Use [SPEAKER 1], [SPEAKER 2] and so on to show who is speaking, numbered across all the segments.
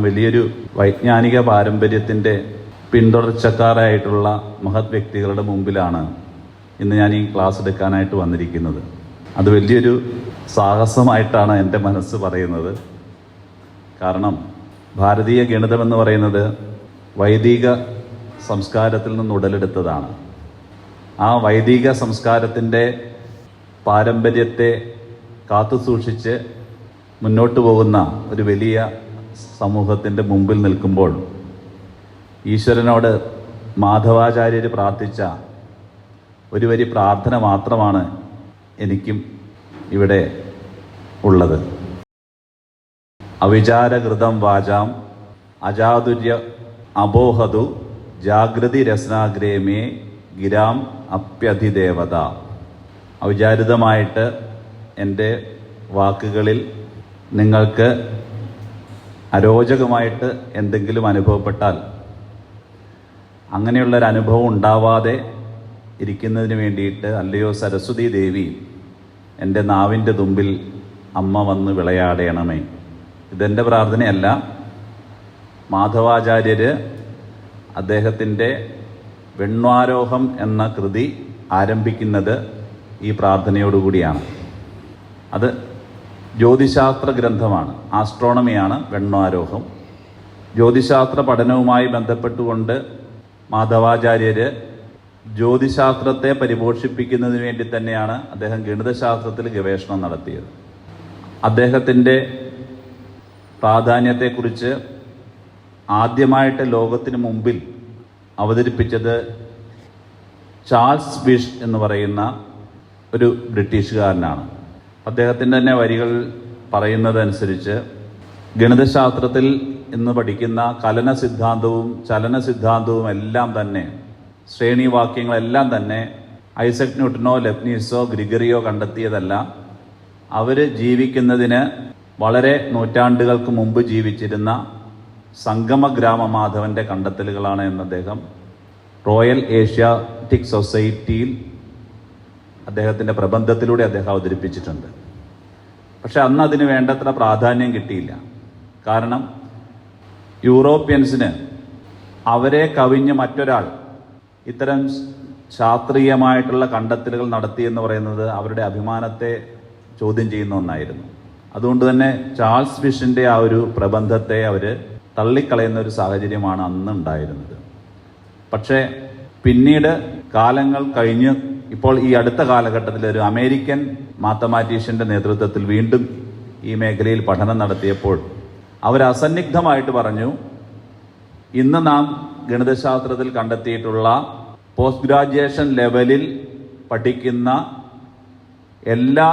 [SPEAKER 1] വലിയൊരു വൈജ്ഞാനിക പാരമ്പര്യത്തിൻ്റെ പിന്തുടർച്ചക്കാരായിട്ടുള്ള മഹത് വ്യക്തികളുടെ മുമ്പിലാണ് ഇന്ന് ഞാൻ ഈ ക്ലാസ് എടുക്കാനായിട്ട് വന്നിരിക്കുന്നത്. അത് വലിയൊരു സാഹസമായിട്ടാണ് എൻ്റെ മനസ്സ് പറയുന്നത്. കാരണം ഭാരതീയ ഗണിതമെന്ന് പറയുന്നത് വൈദിക സംസ്കാരത്തിൽ നിന്ന് ഉടലെടുത്തതാണ്. ആ വൈദിക സംസ്കാരത്തിൻ്റെ പാരമ്പര്യത്തെ കാത്തുസൂക്ഷിച്ച് മുന്നോട്ട് പോകുന്ന ഒരു വലിയ സമൂഹത്തിൻ്റെ മുമ്പിൽ നിൽക്കുമ്പോൾ ഈശ്വരനോട് മാധവാചാര്യർ പ്രാർത്ഥിച്ച ഒരു വരി പ്രാർത്ഥന മാത്രമാണ് എനിക്കും ഇവിടെ ഉള്ളത്. അവിചാരകൃതം വാചാം അജാതുര്യ അബോഹതു ജാഗൃതി രസ്നാഗ്രേമേ ഗിരാം അപ്യധിദേവത. അവിചാരിതമായിട്ട് എൻ്റെ വാക്കുകളിൽ നിങ്ങൾക്ക് അരോചകമായിട്ട് എന്തെങ്കിലും അനുഭവപ്പെട്ടാൽ അങ്ങനെയുള്ളൊരനുഭവം ഉണ്ടാവാതെ ഇരിക്കുന്നതിന് വേണ്ടിയിട്ട് അല്ലയോ സരസ്വതി ദേവി, എൻ്റെ നാവിൻ്റെ തുമ്പിൽ അമ്മ വന്ന് വിളയാടണമേ. ഇതെൻ്റെ പ്രാർത്ഥനയല്ല. മാധവാചാര്യർ അദ്ദേഹത്തിൻ്റെ വെണ്വാരോഹം എന്ന കൃതി ആരംഭിക്കുന്നത് ഈ പ്രാർത്ഥനയോടുകൂടിയാണ്. അത് ജ്യോതിശാസ്ത്ര ഗ്രന്ഥമാണ്, ആസ്ട്രോണമിയാണ് വെണ്വാരോഹം. ജ്യോതിശാസ്ത്ര പഠനവുമായി ബന്ധപ്പെട്ടുകൊണ്ട് മാധവാചാര്യർ ജ്യോതിശാസ്ത്രത്തെ പരിപോഷിപ്പിക്കുന്നതിന് വേണ്ടി തന്നെയാണ് അദ്ദേഹം ഗണിതശാസ്ത്രത്തിൽ ഗവേഷണം നടത്തിയത്. അദ്ദേഹത്തിൻ്റെ പ്രാധാന്യത്തെക്കുറിച്ച് ആദ്യമായിട്ട് ലോകത്തിന് മുമ്പിൽ അവതരിപ്പിച്ചത് ചാൾസ് ബിഷ് എന്ന് പറയുന്ന ഒരു ബ്രിട്ടീഷുകാരനാണ്. അദ്ദേഹത്തിൻ്റെ തന്നെ വരികൾ പറയുന്നതനുസരിച്ച് ഗണിതശാസ്ത്രത്തിൽ ഇന്ന് പഠിക്കുന്ന കലന സിദ്ധാന്തവും ചലന സിദ്ധാന്തവും എല്ലാം തന്നെ, ശ്രേണിവാക്യങ്ങളെല്ലാം തന്നെ ഐസക് ന്യൂട്ടനോ ലെബ്നീസോ ഗ്രിഗറിയോ കണ്ടെത്തിയതല്ല. അവർ ജീവിക്കുന്നതിന് വളരെ നൂറ്റാണ്ടുകൾക്ക് മുമ്പ് ജീവിച്ചിരുന്ന സംഗമഗ്രാമ മാധവൻ്റെ കണ്ടെത്തലുകളാണ് എന്ന് അദ്ദേഹം റോയൽ ഏഷ്യാറ്റിക് സൊസൈറ്റിയിൽ അദ്ദേഹത്തിൻ്റെ പ്രബന്ധത്തിലൂടെ അദ്ദേഹം അവതരിപ്പിച്ചിട്ടുണ്ട്. പക്ഷെ അന്ന് അതിന് വേണ്ടത്ര പ്രാധാന്യം കിട്ടിയില്ല. കാരണം യൂറോപ്യൻസിന് അവരെ കവിഞ്ഞ് മറ്റൊരാൾ ഇത്തരം ശാസ്ത്രീയമായിട്ടുള്ള കണ്ടെത്തലുകൾ നടത്തിയെന്ന് പറയുന്നത് അവരുടെ അഭിമാനത്തെ ചോദ്യം ചെയ്യുന്ന ഒന്നായിരുന്നു. അതുകൊണ്ട് തന്നെ ചാൾസ് ഫിഷിൻ്റെ ആ ഒരു പ്രബന്ധത്തെ അവർ തള്ളിക്കളയുന്ന ഒരു സാഹചര്യമാണ് അന്ന് ഉണ്ടായിരുന്നത്. പക്ഷേ പിന്നീട് കാലങ്ങൾ കഴിഞ്ഞ് ഇപ്പോൾ ഈ അടുത്ത കാലഘട്ടത്തിൽ ഒരു അമേരിക്കൻ മാത്തമാറ്റീഷ്യൻ്റെ നേതൃത്വത്തിൽ വീണ്ടും ഈ മേഖലയിൽ പഠനം നടത്തിയപ്പോൾ അവർ അസന്നിഗ്ധമായിട്ട് പറഞ്ഞു, ഇന്ന് നാം ഗണിതശാസ്ത്രത്തിൽ കണ്ടെത്തിയിട്ടുള്ള പോസ്റ്റ് ഗ്രാജുവേഷൻ ലെവലിൽ പഠിക്കുന്ന എല്ലാ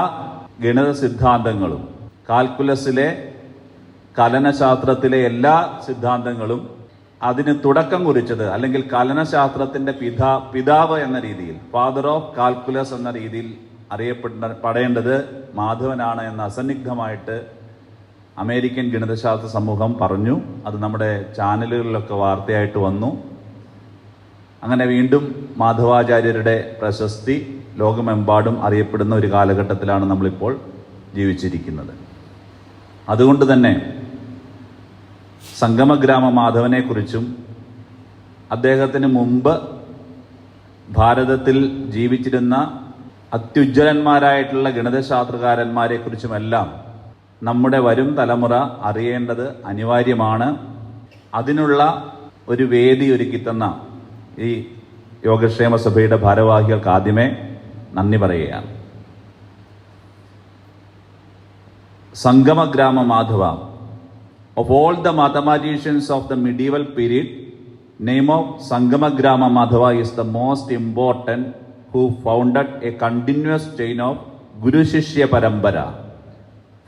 [SPEAKER 1] ഗണിത സിദ്ധാന്തങ്ങളും, കാൽക്കുലസിലെ കലനശാസ്ത്രത്തിലെ എല്ലാ സിദ്ധാന്തങ്ങളും അതിന് തുടക്കം കുറിച്ചത്, അല്ലെങ്കിൽ കലനശാസ്ത്രത്തിന്റെ പിതാവ് എന്ന രീതിയിൽ, ഫാദർ ഓഫ് കാൽക്കുലസ് എന്ന രീതിയിൽ അറിയപ്പെടേണ്ടത് മാധവനാണ് എന്ന് അസന്നിഗ്ധമായിട്ട് അമേരിക്കൻ ഗണിതശാസ്ത്ര സമൂഹം പറഞ്ഞു. അത് നമ്മുടെ ചാനലുകളിലൊക്കെ വാർത്തയായിട്ട് വന്നു. അങ്ങനെ വീണ്ടും മാധവാചാര്യരുടെ പ്രശസ്തി ലോകമെമ്പാടും അറിയപ്പെടുന്ന ഒരു കാലഘട്ടത്തിലാണ് നമ്മളിപ്പോൾ ജീവിച്ചിരിക്കുന്നത്. അതുകൊണ്ട് തന്നെ സംഗമഗ്രാമ മാധവനെക്കുറിച്ചും അദ്ദേഹത്തിന് മുമ്പ് ഭാരതത്തിൽ ജീവിച്ചിരുന്ന അത്യുജ്വലന്മാരായിട്ടുള്ള ഗണിതശാസ്ത്രകാരന്മാരെക്കുറിച്ചുമെല്ലാം നമ്മുടെ വരും തലമുറ അറിയേണ്ടത് അനിവാര്യമാണ്. അതിനുള്ള ഒരു വേദി ഒരുക്കിത്തന്ന ഈ യോഗക്ഷേമ സഭയുടെ ഭാരവാഹികൾക്ക് ആദ്യമേ നന്ദി പറയുകയാണ്. Sangamagrama Madhava, of all the mathematicians of the medieval period, name of Sangamagrama Madhava is the most important, who founded a continuous chain of Guru Shishya Parambara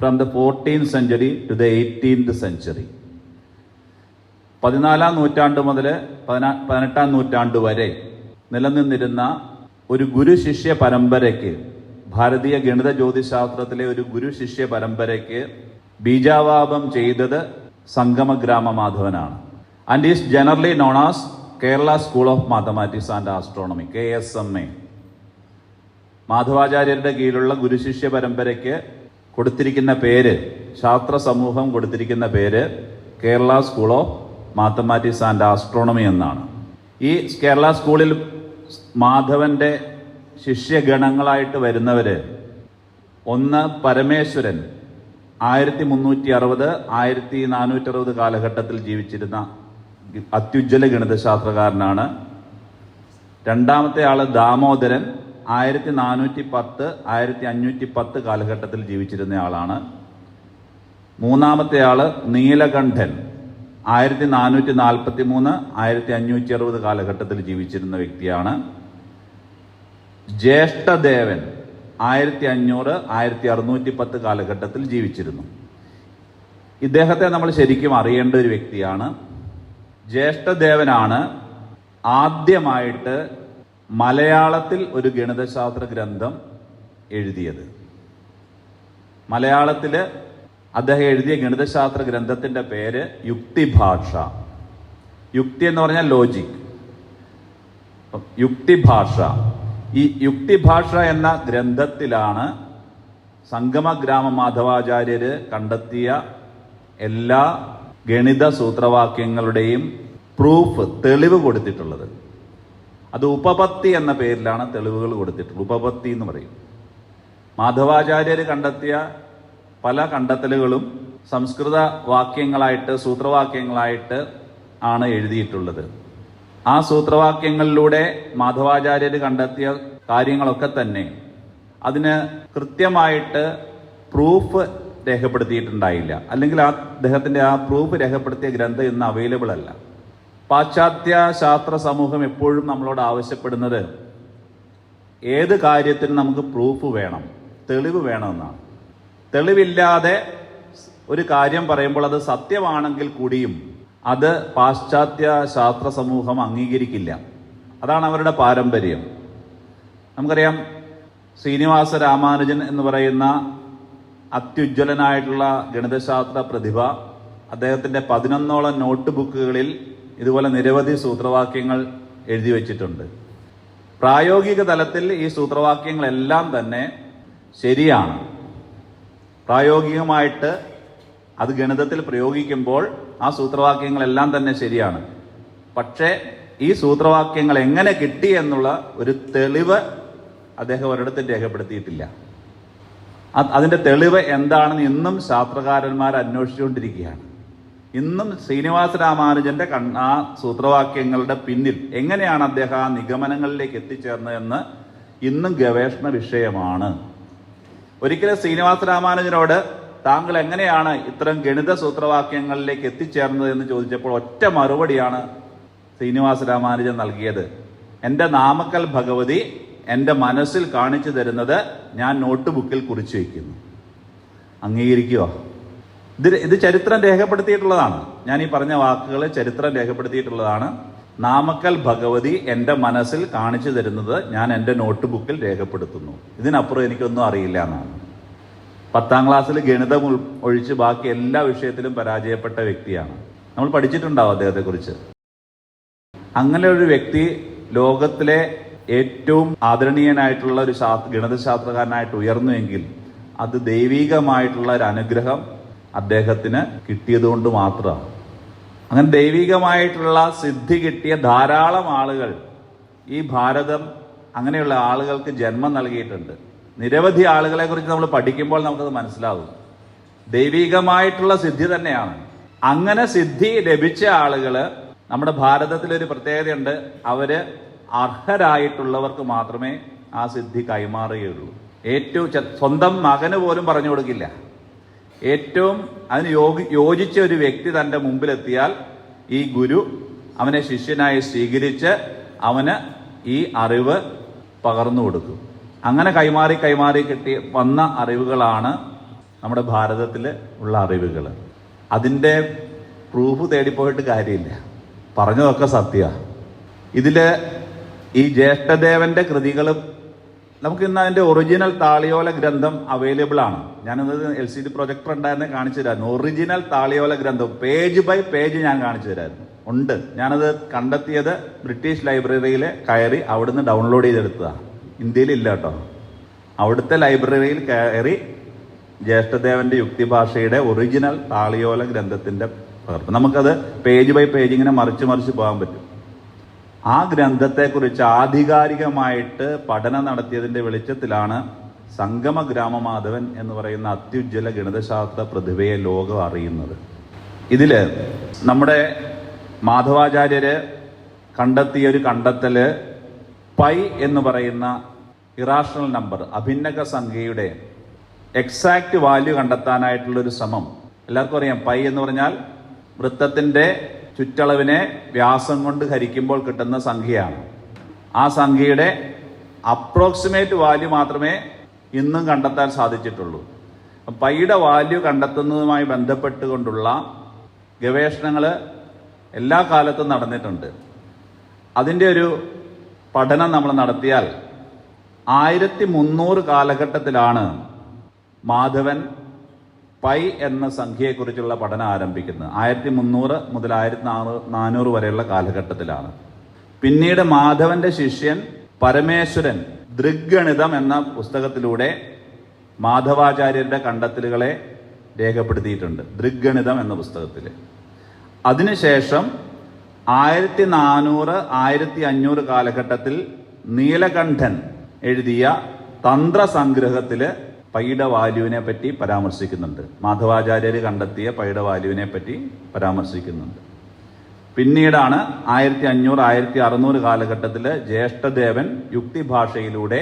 [SPEAKER 1] from the 14th century to the 18th century. 14ാം നൂറ്റാണ്ട് മുതൽ 18ാം നൂറ്റാണ്ട് വരെ നിലനിന്നിരുന്ന ഒരു ഗുരു ശിഷ്യ പരമ്പരയ്ക്ക്, ഭാരതീയ ഗണിത ജ്യോതിശാസ്ത്രത്തിലെ ഒരു ഗുരു ശിഷ്യ പരമ്പരയ്ക്ക് ബീജാവാപം ചെയ്തത് സംഗമഗ്രാമ മാധവനാണ്. And is generally known as Kerala school of mathematics and astronomy, KSMA. മാധവാചാര്യരുടെ കീഴിലുള്ള ഗുരുശിഷ്യ പരമ്പരയ്ക്ക് കൊടുത്തിരിക്കുന്ന പേര്, ശാസ്ത്ര സമൂഹം കൊടുത്തിരിക്കുന്ന പേര് Kerala school of mathematics and astronomy എന്നാണ്. ഈ കേരള സ്കൂളിൽ മാധവൻ്റെ ശിഷ്യഗണങ്ങളായിട്ട് വരുന്നവർ, ഒന്ന് പരമേശ്വരൻ 1360 1460 കാലഘട്ടത്തിൽ ജീവിച്ചിരുന്ന അത്യുജ്വല ഗണിതശാസ്ത്രകാരനാണ്. രണ്ടാമത്തെ ആള് ദാമോദരൻ 1410 1510 കാലഘട്ടത്തിൽ ജീവിച്ചിരുന്ന ആളാണ്. മൂന്നാമത്തെ ആള് നീലകണ്ഠൻ 1443 1560 കാലഘട്ടത്തിൽ ജീവിച്ചിരുന്ന വ്യക്തിയാണ്. ജ്യേഷ്ഠദേവൻ 1500 1610 കാലഘട്ടത്തിൽ ജീവിച്ചിരുന്നു. ഇദ്ദേഹത്തെ നമ്മൾ ശരിക്കും അറിയേണ്ട ഒരു വ്യക്തിയാണ്. ജ്യേഷ്ഠദേവനാണ് ആദ്യമായിട്ട് മലയാളത്തിൽ ഒരു ഗണിതശാസ്ത്ര ഗ്രന്ഥം എഴുതിയത്. മലയാളത്തിൽ അദ്ദേഹം എഴുതിയ ഗണിതശാസ്ത്ര ഗ്രന്ഥത്തിന്റെ പേര് യുക്തിഭാഷ. യുക്തി എന്ന് പറഞ്ഞാൽ ലോജിക്. യുക്തിഭാഷ. ഈ യുക്തിഭാഷ എന്ന ഗ്രന്ഥത്തിലാണ് സംഗമഗ്രാമ മാധവാചാര്യര് കണ്ടെത്തിയ എല്ലാ ഗണിത സൂത്രവാക്യങ്ങളുടെയും പ്രൂഫ്, തെളിവ് കൊടുത്തിട്ടുള്ളത്. അത് ഉപപത്തി എന്ന പേരിലാണ് തെളിവുകൾ കൊടുത്തിട്ടുള്ളത്. ഉപപത്തി എന്ന് പറയും. മാധവാചാര്യർ കണ്ടെത്തിയ പല കണ്ടെത്തലുകളും സംസ്കൃത വാക്യങ്ങളായിട്ട്, സൂത്രവാക്യങ്ങളായിട്ട് ആണ് എഴുതിയിട്ടുള്ളത്. ആ സൂത്രവാക്യങ്ങളിലൂടെ മാധവാചാര്യർ കണ്ടെത്തിയ കാര്യങ്ങളൊക്കെ തന്നെ അതിന് കൃത്യമായിട്ട് പ്രൂഫ് രേഖപ്പെടുത്തിയിട്ടുണ്ടായില്ല. അല്ലെങ്കിൽ അദ്ദേഹത്തിന്റെ ആ പ്രൂഫ് രേഖപ്പെടുത്തിയ ഗ്രന്ഥം ഇന്ന് അവൈലബിൾ അല്ല. പാശ്ചാത്യ ശാസ്ത്ര സമൂഹം എപ്പോഴും നമ്മളോട് ആവശ്യപ്പെടുന്നത് ഏത് കാര്യത്തിനും നമുക്ക് പ്രൂഫ് വേണം, തെളിവ് വേണമെന്നാണ്. തെളിവില്ലാതെ ഒരു കാര്യം പറയുമ്പോൾ അത് സത്യമാണെങ്കിൽ കൂടിയും അത് പാശ്ചാത്യ ശാസ്ത്ര സമൂഹം അംഗീകരിക്കില്ല. അതാണ് അവരുടെ പാരമ്പര്യം. നമുക്കറിയാം, ശ്രീനിവാസ രാമാനുജൻ എന്ന് പറയുന്ന അത്യുജ്വലനായിട്ടുള്ള ഗണിതശാസ്ത്ര പ്രതിഭ, അദ്ദേഹത്തിന്റെ 11ഓളം നോട്ട് ബുക്കുകളിൽ ഇതുപോലെ നിരവധി സൂത്രവാക്യങ്ങൾ എഴുതി വച്ചിട്ടുണ്ട്. പ്രായോഗിക തലത്തിൽ ഈ സൂത്രവാക്യങ്ങളെല്ലാം തന്നെ ശരിയാണ്. പ്രായോഗികമായിട്ട് അത് ഗണിതത്തിൽ പ്രയോഗിക്കുമ്പോൾ ആ സൂത്രവാക്യങ്ങളെല്ലാം തന്നെ ശരിയാണ്. പക്ഷേ ഈ സൂത്രവാക്യങ്ങൾ എങ്ങനെ കിട്ടി എന്നുള്ള ഒരു തെളിവ് അദ്ദേഹം ഒരിടത്തും രേഖപ്പെടുത്തിയിട്ടില്ല. അതിന്റെ തെളിവ് എന്താണെന്ന് ഇന്നും ശാസ്ത്രകാരന്മാർ അന്വേഷിച്ചുകൊണ്ടിരിക്കുകയാണ്. ഇന്നും ശ്രീനിവാസ രാമാനുജന്റെ ആ സൂത്രവാക്യങ്ങളുടെ പിന്നിൽ എങ്ങനെയാണ് അദ്ദേഹം ആ നിഗമനങ്ങളിലേക്ക് എത്തിച്ചേർന്നതെന്ന് ഇന്നും ഗവേഷണ വിഷയമാണ്. ഒരിക്കലും ശ്രീനിവാസ രാമാനുജനോട് താങ്കൾ എങ്ങനെയാണ് ഇത്തരം ഗണിത സൂത്രവാക്യങ്ങളിലേക്ക് എത്തിച്ചേർന്നത് എന്ന് ചോദിച്ചപ്പോൾ ഒറ്റ മറുപടിയാണ് ശ്രീനിവാസ രാമാനുജൻ നൽകിയത്. എൻ്റെ നാമക്കൽ ഭഗവതി എൻ്റെ മനസ്സിൽ കാണിച്ചു തരുന്നത് ഞാൻ നോട്ട് ബുക്കിൽ കുറിച്ചു വയ്ക്കുന്നു. അംഗീകരിക്കുമോ? ഇത് ചരിത്രം രേഖപ്പെടുത്തിയിട്ടുള്ളതാണ്. ഞാൻ ഈ പറഞ്ഞ വാക്കുകൾ ചരിത്രം രേഖപ്പെടുത്തിയിട്ടുള്ളതാണ്. നാമക്കൽ ഭഗവതി എൻ്റെ മനസ്സിൽ കാണിച്ചു തരുന്നത് ഞാൻ എൻ്റെ നോട്ട് ബുക്കിൽ രേഖപ്പെടുത്തുന്നു. ഇതിനപ്പുറം എനിക്കൊന്നും അറിയില്ല എന്നാണ്. 10ാം ക്ലാസ്സിൽ ഗണിതം ഒഴിച്ച് ബാക്കി എല്ലാ വിഷയത്തിലും പരാജയപ്പെട്ട വ്യക്തിയാണ്. നമ്മൾ പഠിച്ചിട്ടുണ്ടാവും അദ്ദേഹത്തെക്കുറിച്ച്. അങ്ങനെ ഒരു വ്യക്തി ലോകത്തിലെ ഏറ്റവും ആദരണീയനായിട്ടുള്ള ഒരു ഗണിതശാസ്ത്രകാരനായിട്ട് ഉയർന്നുവെങ്കിൽ അത് ദൈവികമായിട്ടുള്ള ഒരു അനുഗ്രഹം അദ്ദേഹത്തിന് കിട്ടിയതുകൊണ്ട് മാത്രമാണ്. അങ്ങനെ ദൈവികമായിട്ടുള്ള സിദ്ധി കിട്ടിയ ധാരാളം ആളുകൾ ഈ ഭാരതം അങ്ങനെയുള്ള ആളുകൾക്ക് ജന്മം നൽകിയിട്ടുണ്ട്. നിരവധി ആളുകളെ കുറിച്ച് നമ്മൾ പഠിക്കുമ്പോൾ നമുക്കത് മനസ്സിലാവും. ദൈവികമായിട്ടുള്ള സിദ്ധി തന്നെയാണ്. അങ്ങനെ സിദ്ധി ലഭിച്ച ആളുകൾ നമ്മുടെ ഭാരതത്തിലൊരു പ്രത്യേകതയുണ്ട്. അവര് അർഹരായിട്ടുള്ളവർക്ക് മാത്രമേ ആ സിദ്ധി കൈമാറുകയുള്ളൂ. സ്വന്തം മകന് പോലും പറഞ്ഞു കൊടുക്കില്ല. ഏറ്റവും അതിന് യോജിച്ച ഒരു വ്യക്തി തൻ്റെ മുമ്പിലെത്തിയാൽ ഈ ഗുരു അവനെ ശിഷ്യനായി സ്വീകരിച്ച് അവന് ഈ അറിവ് പകർന്നു കൊടുക്കും. അങ്ങനെ കൈമാറി കിട്ടി വന്ന അറിവുകളാണ് നമ്മുടെ ഭാരതത്തിൽ ഉള്ള അറിവുകൾ. അതിൻ്റെ പ്രൂഫ് തേടിപ്പോയിട്ട് കാര്യമില്ല. പറഞ്ഞതൊക്കെ സത്യമാണ്. ഇതില് ഈ ജ്യേഷ്ഠദേവന്റെ കൃതികളും നമുക്കിന്ന് അതിന്റെ ഒറിജിനൽ താളിയോല ഗ്രന്ഥം അവൈലബിൾ ആണ്. ഞാനത് LCD പ്രൊജക്ടർ ഉണ്ടായിരുന്നെ കാണിച്ചു തരായിരുന്നു. ഒറിജിനൽ താളിയോല ഗ്രന്ഥം പേജ് ബൈ പേജ് ഞാൻ കാണിച്ചു തരായിരുന്നു. ഉണ്ട്. ഞാനത് കണ്ടെത്തിയത് ബ്രിട്ടീഷ് ലൈബ്രറിയിൽ കയറി അവിടുന്ന് ഡൗൺലോഡ് ചെയ്തെടുത്തതാണ്. ഇന്ത്യയിലില്ല കേട്ടോ. അവിടുത്തെ ലൈബ്രറിയിൽ കയറി ജ്യേഷ്ഠദേവന്റെ യുക്തിഭാഷയുടെ ഒറിജിനൽ താളിയോല ഗ്രന്ഥത്തിന്റെ പകർപ്പ്. നമുക്കത് പേജ് ബൈ പേജ് ഇങ്ങനെ മറിച്ച് മറിച്ച് പോകാൻ പറ്റും. ആ ഗ്രന്ഥത്തെക്കുറിച്ച് ആധികാരികമായിട്ട് പഠനം നടത്തിയതിൻ്റെ വെളിച്ചത്തിലാണ് സംഗമ ഗ്രാമമാധവൻ എന്ന് പറയുന്ന അത്യുജ്വല ഗണിതശാസ്ത്ര പ്രതിഭയെ ലോകം അറിയുന്നത്. ഇതിൽ നമ്മുടെ മാധവാചാര്യര് കണ്ടെത്തിയ ഒരു കണ്ടെത്തല് പൈ എന്ന് പറയുന്ന ഇറാഷണൽ നമ്പർ, അഭിന്നക സംഖ്യയുടെ എക്സാക്റ്റ് വാല്യൂ കണ്ടെത്താനായിട്ടുള്ളൊരു ശ്രമം. എല്ലാവർക്കും അറിയാം, പൈ എന്ന് പറഞ്ഞാൽ വൃത്തത്തിൻ്റെ ചുറ്റളവിനെ വ്യാസം കൊണ്ട് ഹരിക്കുമ്പോൾ കിട്ടുന്ന സംഖ്യയാണ്. ആ സംഖ്യയുടെ അപ്രോക്സിമേറ്റ് വാല്യൂ മാത്രമേ ഇന്നും കണ്ടെത്താൻ സാധിച്ചിട്ടുള്ളൂ. പൈയുടെ വാല്യൂ കണ്ടെത്തുന്നതുമായി ബന്ധപ്പെട്ടുകൊണ്ടുള്ള ഗവേഷണങ്ങൾ എല്ലാ കാലത്തും നടന്നിട്ടുണ്ട്. അതിൻ്റെ ഒരു പഠനം നമ്മൾ നടത്തിയാൽ 1300 കാലഘട്ടത്തിലാണ് മാധവൻ പൈ എന്ന സംഖ്യയെക്കുറിച്ചുള്ള പഠനം ആരംഭിക്കുന്നത്. 1300 മുതൽ 1400 വരെയുള്ള കാലഘട്ടത്തിലാണ്. പിന്നീട് മാധവന്റെ ശിഷ്യൻ പരമേശ്വരൻ ദൃഗ്ഗണിതം എന്ന പുസ്തകത്തിലൂടെ മാധവാചാര്യരുടെ കണ്ടെത്തലുകളെ രേഖപ്പെടുത്തിയിട്ടുണ്ട്. ദൃഗ്ഗണിതം എന്ന പുസ്തകത്തിൽ. അതിനുശേഷം 1400, 1500 കാലഘട്ടത്തിൽ നീലകണ്ഠൻ എഴുതിയ തന്ത്രസംഗ്രഹത്തിൽ പൈയുടെ വാല്യൂവിനെ പറ്റി പരാമർശിക്കുന്നുണ്ട്. മാധവാചാര്യർ കണ്ടെത്തിയ പൈയുടെ വാല്യൂവിനെ പറ്റി പരാമർശിക്കുന്നുണ്ട്. പിന്നീടാണ് 1500, 1600 കാലഘട്ടത്തിൽ ജ്യേഷ്ഠദേവൻ യുക്തിഭാഷയിലൂടെ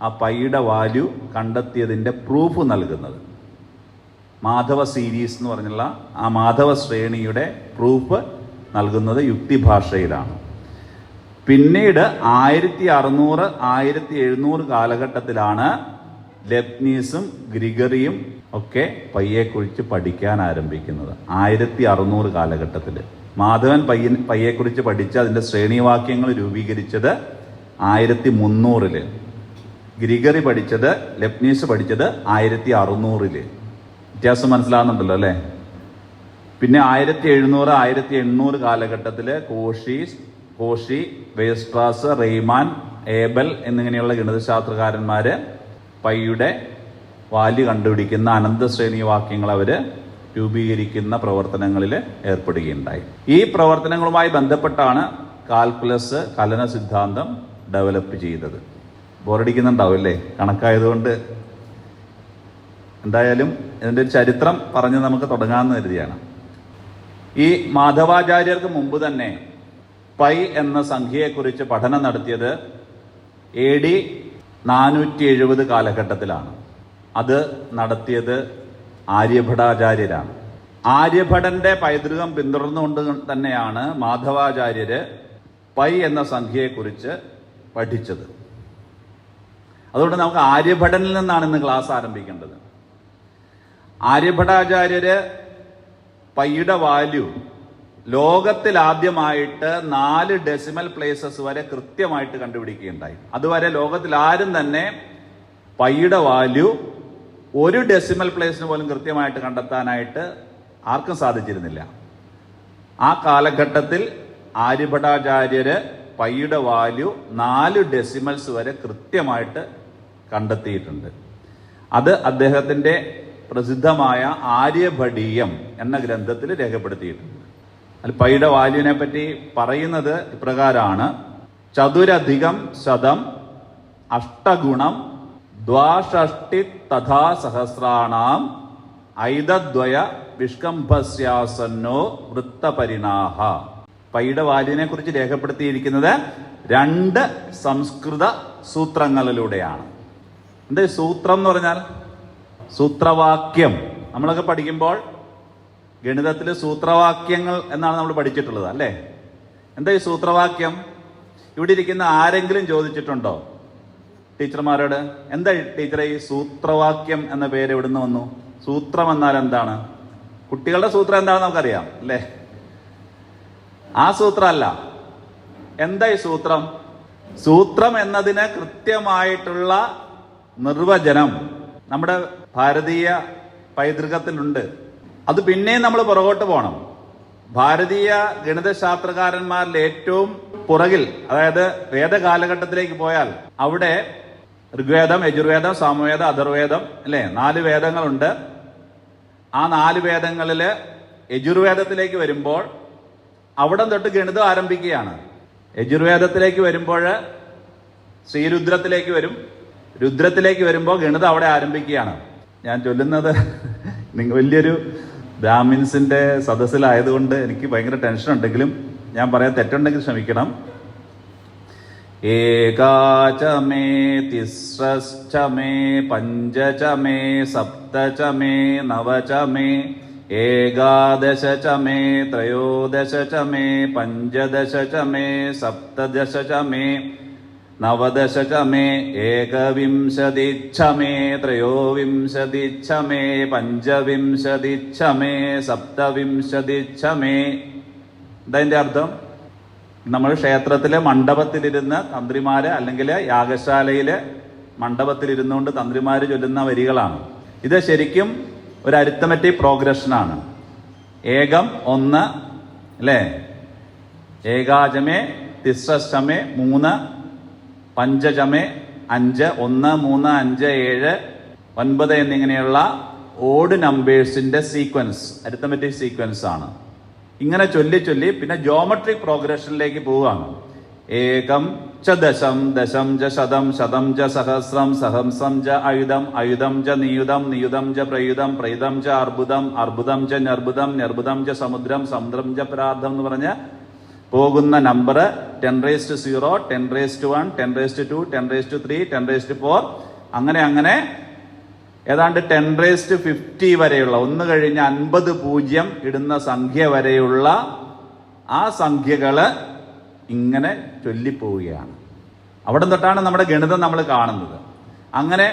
[SPEAKER 1] ആ പൈയുടെ വാല്യൂ കണ്ടെത്തിയതിൻ്റെ പ്രൂഫ് നൽകുന്നത്. മാധവ സീരീസ് എന്ന് പറഞ്ഞുള്ള ആ മാധവ ശ്രേണിയുടെ പ്രൂഫ് നൽകുന്നത് യുക്തിഭാഷയിലാണ്. പിന്നീട് 1600, 1700 കാലഘട്ടത്തിലാണ് ലെബ്നീസും ഗ്രിഗറിയും ഒക്കെ പയ്യെക്കുറിച്ച് പഠിക്കാൻ ആരംഭിക്കുന്നത്. 1600 കാലഘട്ടത്തിൽ മാധവൻ പയ്യെക്കുറിച്ച് പഠിച്ച് അതിൻ്റെ ശ്രേണിവാക്യങ്ങൾ രൂപീകരിച്ചത് 1300. ഗ്രിഗറി പഠിച്ചത്, ലെബ്നീസ് പഠിച്ചത് 1600. വ്യത്യാസം മനസ്സിലാകുന്നുണ്ടല്ലോ അല്ലേ? പിന്നെ 1700, 1800 കാലഘട്ടത്തിൽ കോഷി, വെയർസ്ട്രാസ്, റെയ്മാൻ, ഏബൽ എന്നിങ്ങനെയുള്ള ഗണിതശാസ്ത്രകാരന്മാര് പൈയുടെ വാല്യൂ കണ്ടുപിടിക്കുന്ന അനന്തശ്രേണി വാക്യങ്ങൾ അവർ രൂപീകരിക്കുന്ന പ്രവർത്തനങ്ങളിൽ ഏർപ്പെടുകയുണ്ടായി. ഈ പ്രവർത്തനങ്ങളുമായി ബന്ധപ്പെട്ടാണ് കാൽക്കുലസ്, കലന സിദ്ധാന്തം ഡെവലപ്പ് ചെയ്തത്. ബോറടിക്കുന്നുണ്ടാവും അല്ലേ? കണക്കായതുകൊണ്ട്. എന്തായാലും ഇതിൻ്റെ ഒരു ചരിത്രം പറഞ്ഞ് നമുക്ക് തുടങ്ങാമെന്ന് കരുതിയാണ്. ഈ മാധവാചാര്യർക്ക് മുമ്പ് തന്നെ പൈ എന്ന സംഖ്യയെക്കുറിച്ച് പഠനം നടത്തിയത് AD 470 കാലഘട്ടത്തിലാണ്. അത് നടത്തിയത് ആര്യഭടാചാര്യരാണ്. ആര്യഭടന്റെ പൈതൃകം പിന്തുടർന്നുകൊണ്ട് തന്നെയാണ് മാധവാചാര്യര് പൈ എന്ന സംഖ്യയെക്കുറിച്ച് പഠിച്ചത്. അതുകൊണ്ട് നമുക്ക് ആര്യഭടനിൽ നിന്നാണ് ഇന്ന് ക്ലാസ് ആരംഭിക്കേണ്ടത്. ആര്യഭടാചാര്യര് പൈയുടെ വാല്യൂ ലോകത്തിൽ ആദ്യമായിട്ട് 4 ഡെസിമൽ പ്ലേസസ് വരെ കൃത്യമായിട്ട് കണ്ടുപിടിക്കുകയുണ്ടായി. അതുവരെ ലോകത്തിൽ ആരും തന്നെ പൈയുടെ വാല്യൂ 1 ഡെസിമൽ പ്ലേസിന് പോലും കൃത്യമായിട്ട് കണ്ടെത്താനായിട്ട് ആർക്കും സാധിച്ചിരുന്നില്ല. ആ കാലഘട്ടത്തിൽ ആര്യഭടാചാര്യര് പൈയുടെ വാല്യൂ 4 ഡെസിമൽസ് വരെ കൃത്യമായിട്ട് കണ്ടെത്തിയിട്ടുണ്ട്. അത് അദ്ദേഹത്തിന്റെ പ്രസിദ്ധമായ ആര്യഭടീയം എന്ന ഗ്രന്ഥത്തിൽ രേഖപ്പെടുത്തിയിട്ടുണ്ട്. അതിൽ പൈയുടെ വാല്യൂവിനെ പറ്റി പറയുന്നത് ഇപ്രകാരമാണ്: ചതുരധികം ശതം അഷ്ടഗുണം ദ്വാഷഷ്ടി തഥാ സഹസ്രാണാം ഐതദ്വയ വിഷ്കംഭസ്യാസന്നോ വൃത്തപരിണാഹ. പൈയുടെ വാല്യൂവിനെ കുറിച്ച് രേഖപ്പെടുത്തിയിരിക്കുന്നത് 2 സംസ്കൃത സൂത്രങ്ങളിലൂടെയാണ്. എന്താ സൂത്രം എന്ന് പറഞ്ഞാൽ? സൂത്രവാക്യം. നമ്മളൊക്കെ പഠിക്കുമ്പോൾ ഗണിതത്തിൽ സൂത്രവാക്യങ്ങൾ എന്നാണ് നമ്മൾ പഠിച്ചിട്ടുള്ളത് അല്ലേ? എന്താ ഈ സൂത്രവാക്യം? ഇവിടെ ഇരിക്കുന്ന ആരെങ്കിലും ചോദിച്ചിട്ടുണ്ടോ ടീച്ചർമാരോട്, എന്താ ടീച്ചറെ ഈ സൂത്രവാക്യം എന്ന പേര് എവിടുന്ന് വന്നു? സൂത്രം എന്നാൽ എന്താണ്? കുട്ടികളുടെ സൂത്രം എന്താണെന്ന് നമുക്കറിയാം അല്ലേ? ആ സൂത്രമല്ല. എന്താ ഈ സൂത്രം? സൂത്രം എന്നതിന് കൃത്യമായിട്ടുള്ള നിർവചനം നമ്മുടെ ഭാരതീയ പൈതൃകത്തിലുണ്ട്. അത് പിന്നെയും നമ്മൾ പുറകോട്ട് പോകണം. ഭാരതീയ ഗണിതശാസ്ത്രകാരന്മാരിൽ ഏറ്റവും പുറകിൽ, അതായത് വേദകാലഘട്ടത്തിലേക്ക് പോയാൽ അവിടെ ഋഗ്വേദം, യജുർവേദം, സാമവേദം, അഥർവേദം അല്ലേ? 4 വേദങ്ങളുണ്ട്. ആ 4 വേദങ്ങളില് യജുർവേദത്തിലേക്ക് വരുമ്പോൾ അവിടെ തൊട്ട് ഗണിതം ആരംഭിക്കുകയാണ്. യജുർവേദത്തിലേക്ക് വരുമ്പോൾ ശ്രീരുദ്രത്തിലേക്ക് വരും, രുദ്രത്തിലേക്ക് വരുമ്പോൾ ഗണിതം അവിടെ ആരംഭിക്കുകയാണ്. ഞാൻ ചൊല്ലുന്നത് വലിയൊരു ബ്രാഹ്മിൻസിന്റെ സദസ്സിലായതുകൊണ്ട് എനിക്ക് ഭയങ്കര ടെൻഷൻ ഉണ്ടെങ്കിലും ഞാൻ പറയാൻ തെറ്റുണ്ടെങ്കിൽ ക്ഷമിക്കണം. ഏകാച may തിസ്രശ്ച may പഞ്ചച may സപ്തച may നവച may ഏകാദശ ച മേ ത്രയോദശ ച മേ പഞ്ചദശ ച മേ സപ്തദശ ച മേ നവദശ ച may ഏകവിംശതിച്ഛ may ത്രയോവിംശതിച്ഛ may പഞ്ചവിംശതിച്ഛ may സപ്തവിംശതിച്ഛ may. എന്താ അർത്ഥം? നമ്മൾ ക്ഷേത്രത്തിലെ മണ്ഡപത്തിലിരുന്ന് തന്ത്രിമാര് അല്ലെങ്കിൽ യാഗശാലയിലെ മണ്ഡപത്തിലിരുന്നുകൊണ്ട് തന്ത്രിമാര് ചൊല്ലുന്ന വരികളാണ്. ഇത് ശരിക്കും ഒരു അരിത്തമെറ്റിക് പ്രോഗ്രഷനാണ്. ഏകം 1 അല്ലേ, ഏകാചമേ തിസ്രശ്ചമേ 3, പഞ്ചചമേ 5, 1, 3, 5, 7, 9 എന്നിങ്ങനെയുള്ള ഓഡ് നമ്പേഴ്സിന്റെ സീക്വൻസ് അരിത്തമെറ്റിക് സീക്വൻസ് ആണ്. ഇങ്ങനെ ചൊല്ലി ചൊല്ലി പിന്നെ ജോമെട്രിക് പ്രോഗ്രഷനിലേക്ക് പോവുകയാണ്. ഏകം ച ദശം, ദശം ച ശതം, ശതം ച സഹസ്രം, സഹസ്രം ച അയുധം, അയുധം ച നിയുധം, നിയുധം ച പ്രയുധം, പ്രയുധം ച അർബുദം, അർബുദം ച നിർബുദം, നിർബുദം ച സമുദ്രം, സമുദ്രം ച പ്രാർത്ഥം എന്ന് പറഞ്ഞ് പോകുന്ന നമ്പർ 10⁻⁴, 10⁻⁴, 10⁻², 10⁻³ 10⁻⁴, അങ്ങനെ അങ്ങനെ ഏതാണ്ട് 10⁻50 വരെയുള്ള 1 കഴിഞ്ഞ് 50 പൂജ്യം ഇടുന്ന സംഖ്യ വരെയുള്ള ആ സംഖ്യകള് ഇങ്ങനെ ചൊല്ലിപ്പോവുകയാണ്. അവിടെ തൊട്ടാണ് നമ്മുടെ ഗണിതം നമ്മൾ കാണുന്നത്. അങ്ങനെ